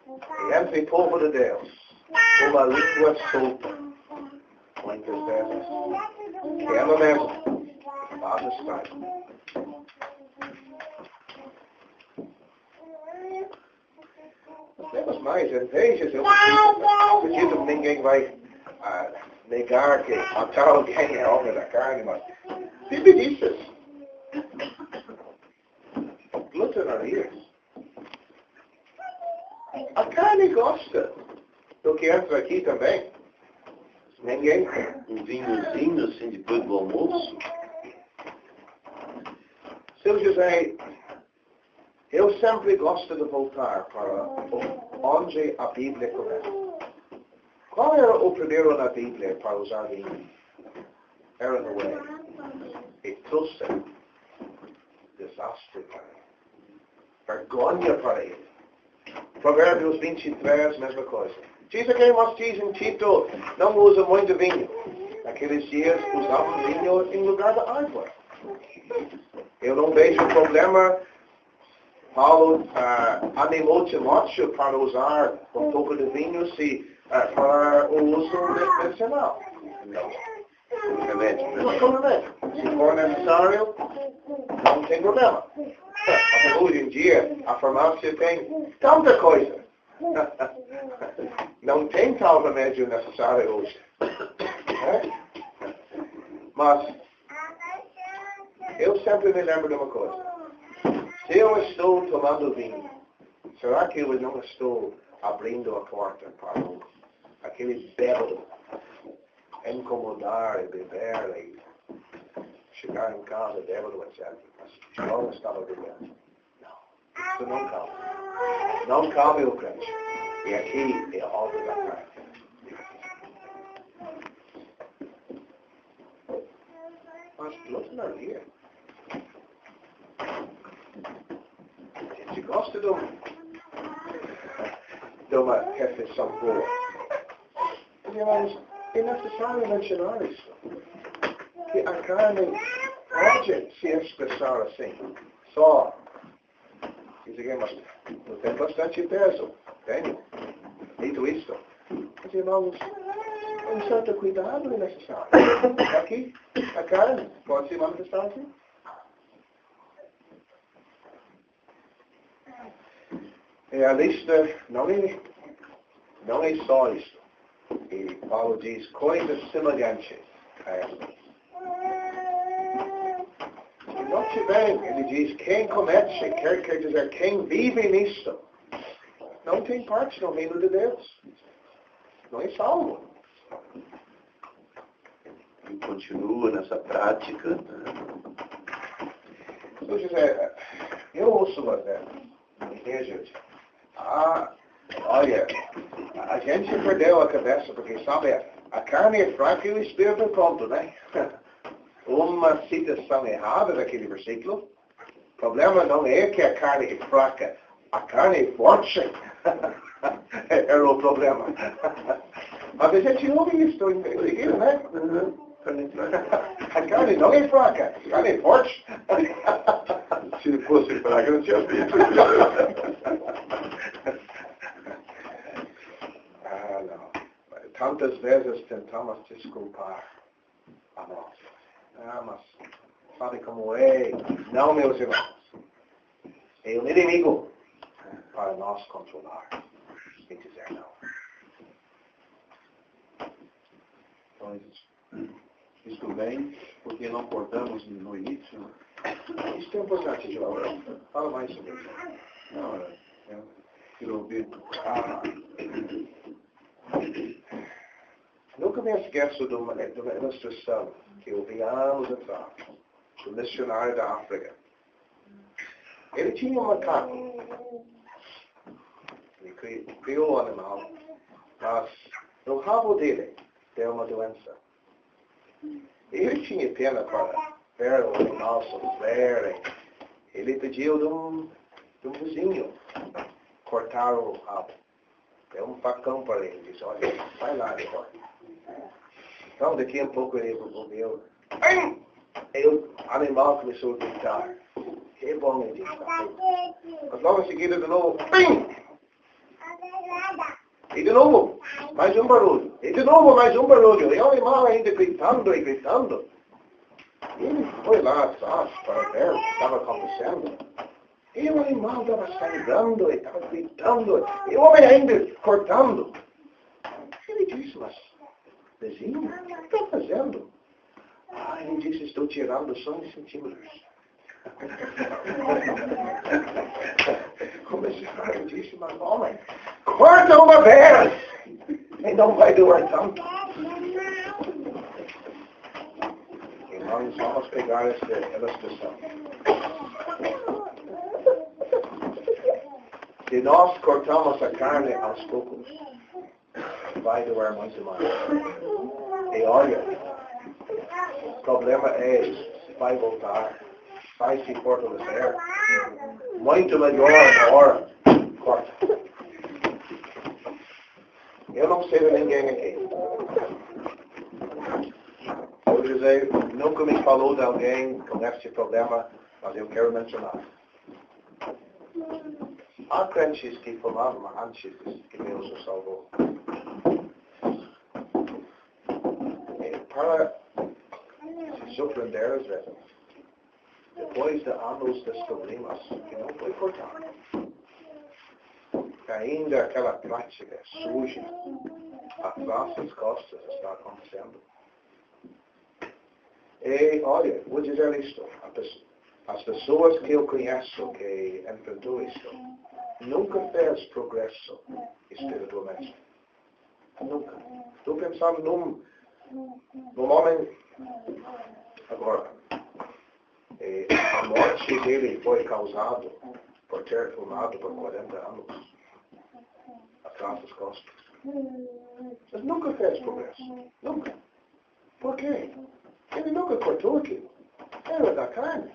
E entre o povo de Deus, uma língua solta. Muitas vezes, que ela mesma faz estrago. Temos mais invejas. Eu acredito que ninguém vai negar que matar alguém é obra da carne, mas Bíblia diz isso. Glutonarias. A carne gosta do que entra aqui também. Ninguém. Um vinhozinho assim depois do almoço. Seu José, eu sempre gosto de voltar para onde a Bíblia começa. Qual era o primeiro na Bíblia para usar vinho? Era Noé. E trouxe desastre para ele. Vergonha para ele. Provérbios 23, mesma coisa. Diz aqui, mas diz em Tito, não usa muito vinho. Naqueles dias usavam vinho em lugar da água. Eu não vejo problema. Paulo animou Timóteo para usar um pouco de vinho para o uso medicinal. Não. Remédio. Se for necessário, não tem problema. Hoje em dia, a farmácia tem tanta coisa. Não tem tal remédio necessário hoje. Mas, eu sempre me lembro de uma coisa. Se eu estou tomando vinho, será que eu não estou abrindo a porta para aquele bêbado incomodar e beber e chegar em casa bêbado, etc. Mas não estava bebendo. Não. Isso não calma. Não calma o crente. E aqui é a obra da carne. Mas glutonaria. A gente gosta de uma refeição boa. Mas é necessário mencionar isso. Que a carne pode se expressar assim. Só. Diz aqui, mas não tem bastante peso. Tenho. Dito isto. Mas irmãos, um certo cuidado é necessário. Aqui, a carne pode se manifestar assim. E a lista não é só isso. E Paulo diz coisas semelhantes a essas. Note bem, ele diz quem comete, quer dizer quem vive nisto, não tem parte no reino de Deus. Não é salvo. e continua nessa prática. Né? Então, José, eu ouço você, entende? Olha, a gente perdeu a cabeça porque, sabe, a carne é fraca e o espírito é pronto, né? Uma citação errada daquele versículo. O problema não é que a carne é fraca, a carne é forte. Era o problema. Mas a gente ouve isso em seguida, né? A carne não é fraca, a carne é forte. Se fosse fraca, não tinha visto. Não. Tantas vezes tentamos desculpar a nós. Mas sabe como é? Não, meus irmãos. É um inimigo para nós controlar e dizer não. Então, isso vem porque não cortamos no início. Isso é importante, João. Fala mais sobre isso. Não, eu quero ouvir. Nunca me esqueço de uma ilustração que eu vi anos atrás, do missionário da África. Ele tinha um macaco. Ele criou o animal, mas no rabo dele deu uma doença. Ele tinha pena para ver o animal sofrer. Ele pediu de um vizinho cortar o rabo. Deu um facão para ele. Disse, olha, vai lá e corta. Então, daqui a pouco ele ouviu. E o animal começou a gritar. Que bom, ele disse. Mas logo em seguida, de novo. E de novo, mais um barulho. E de novo, mais um barulho. E o animal ainda gritando e gritando. Ele foi lá atrás para ver o que estava acontecendo. E o animal estava sangrando e estava gritando. E o homem ainda cortando. Ele disse, mas, vizinho, o que está fazendo? Ele disse, estou tirando só uns centímetros. O missionário disse, mas homem, corta uma vez e não vai doer tanto. Irmãos, vamos pegar essa ilustração. Se nós cortamos a carne aos poucos, vai doer muito mais. E olha, o problema é, vai voltar, vai se fortalecer. Muito melhor agora, corta. Eu não sei de ninguém aqui. O José nunca me falou de alguém com este problema, mas eu quero mencionar. Há crentes que falavam antes que Deus os salvou. Para se surpreender às vezes, depois de anos descobrimos que não foi cortado. Ainda aquela prática suja atrás das costas está acontecendo. E olha, vou dizer isto, as pessoas que eu conheço que enfrentou isto, nunca fez progresso espiritualmente. Nunca. Estou pensando num homem agora. E a morte dele foi causada por ter fumado por 40 anos atrás das costas. Mas nunca fez progresso. Nunca. Por quê? Ele nunca cortou aquilo. Era da carne.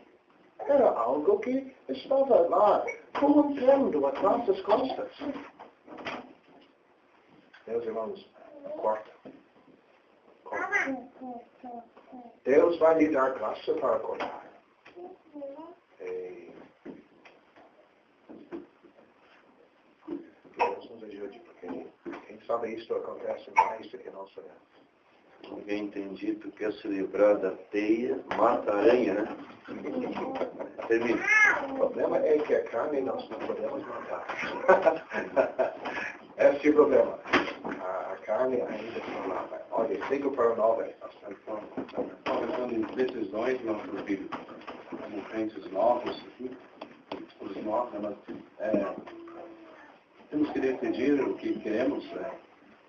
Era algo que estava lá, corrompendo atrás das costas. Meus irmãos, corta. Corta. Deus vai lhe dar graça para cortar. E Deus nos ajude, porque quem sabe isso acontece mais do que nós sabemos. Alguém tem dito que é se livrar da teia, mata a aranha, né? Termina. O problema é que a carne nós não podemos matar. Esse é o problema. A carne ainda está lá. Olha, 5 para 9. Estava pensando em decisões, nossos filhos, como crentes novos, os novos, mas temos que decidir o que queremos.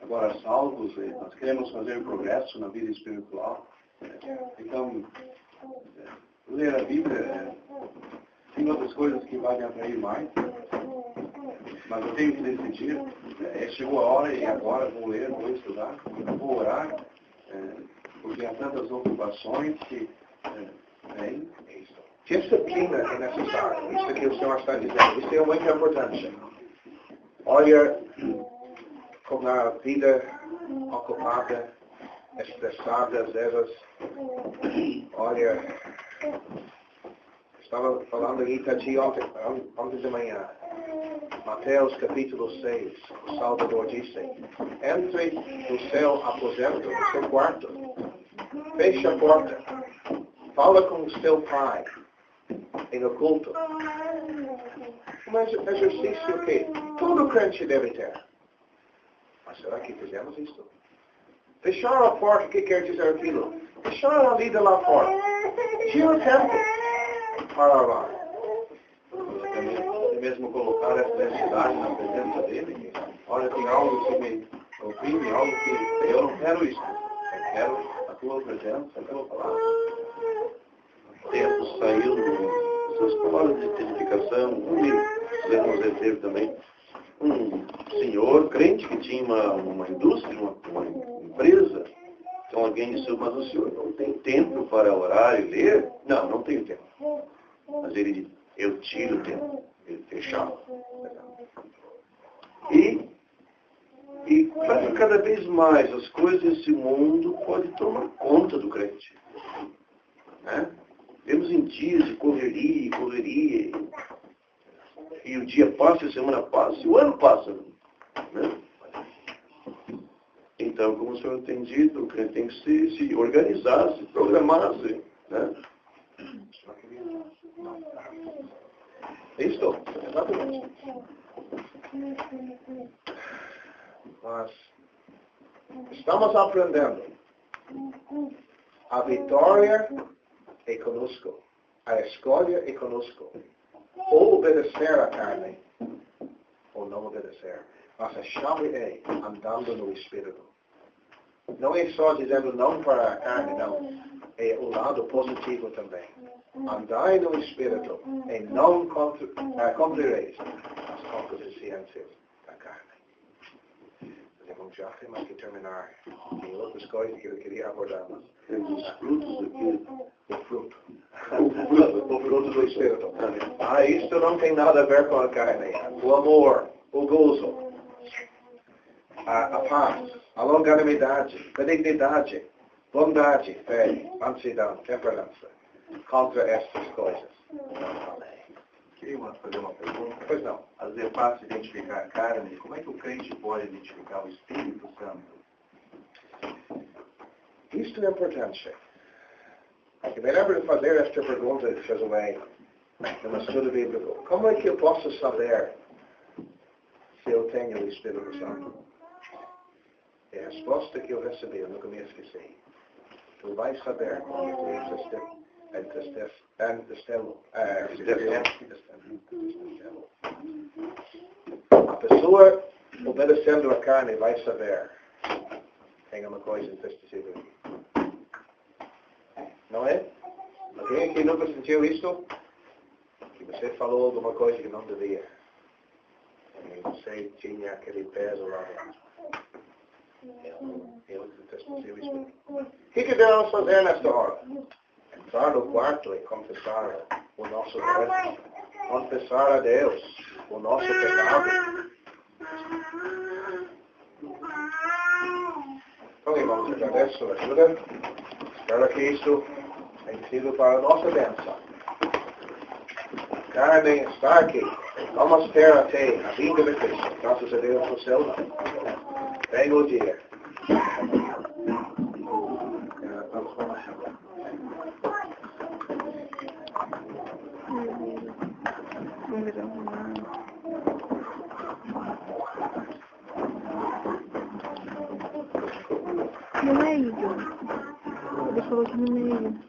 Agora, salvos, nós queremos fazer progresso na vida espiritual, Então, ler a Bíblia, tem outras coisas que vai me atrair mais, mas eu tenho que decidir. Chegou a hora e agora vou ler, vou estudar, vou orar, porque há tantas ocupações que vêm. Disciplina é necessária. Isso que o Senhor está dizendo. Isso é muito importante. Olha como a vida ocupada, estressada, às vezes. Olha, estava falando em Itachi ontem de manhã. Mateus capítulo 6, o Salvador disse: entre no seu aposento, no seu quarto, feche a porta, fala com o seu pai em oculto. Um exercício que todo crente deve ter. Mas será que fizemos isso? Fechar a porta, o que quer dizer aquilo? Fechar a vida lá fora. Tira o tempo para orar. Mesmo colocar essa necessidade na presença dele. Olha, tem algo que me oprime, algo que eu não quero isso. Eu quero a tua presença, a tua palavra. Tempo saiu suas palavras de testificação, você teve também um senhor crente que tinha uma indústria, uma empresa. Então alguém disse, mas o senhor não tem tempo para orar e ler? Não tenho tempo. Mas ele disse, eu tiro o tempo. Ele fechava. E cada vez mais as coisas desse mundo podem tomar conta do crente. Né? Temos em dias de correria, e o dia passa, a semana passa, e o ano passa. Né? Então, como o senhor tem dito, o crente tem que se organizar, se programar. Né? Isto, exatamente. Nós estamos aprendendo. A vitória é conosco. A escolha é conosco. Ou obedecer à carne, ou não obedecer. Mas a chave é andando no Espírito. Não é só dizendo não para a carne, não. É o lado positivo também. Andai no Espírito e não cumprireis as concupiscências da carne. Então já temos que terminar. Tem outras coisas que eu queria abordar. Temos os frutos aqui. O fruto. O fruto do Espírito. Isso não tem nada a ver com a carne. O amor, o gozo, a paz, a longanimidade, benignidade, bondade, fé, mansidão, temperança. Contra estas coisas. Queria fazer uma pergunta. Pois não. Às vezes é fácil identificar a carne. Como é que o crente pode identificar o Espírito Santo? Isto é importante. Eu me lembro de fazer esta pergunta de Jesué no estudo bíblico. Como é que eu posso saber se eu tenho o Espírito Santo? E a resposta que eu recebi, eu nunca me esqueci. Tu vais saber quando tu a pessoa obedecendo a carne vai saber. Tem uma coisa intestível. Não é? Alguém aqui nunca sentiu isto? Que você falou alguma coisa que não devia. E você tinha aquele peso lá dentro. Eu sentiu isto. O que devemos fazer nesta hora? Entrar no quarto e confessar o nosso erro. Confessar a Deus o nosso pecado. Então, irmãos, agradeço a ajuda. Espero que isto tenha sido para a nossa bênção. Carne está aqui. Vamos ter até a vinda de Cristo. Graças a Deus no céu. Vem o dia. No meio. Ele falou que no meio.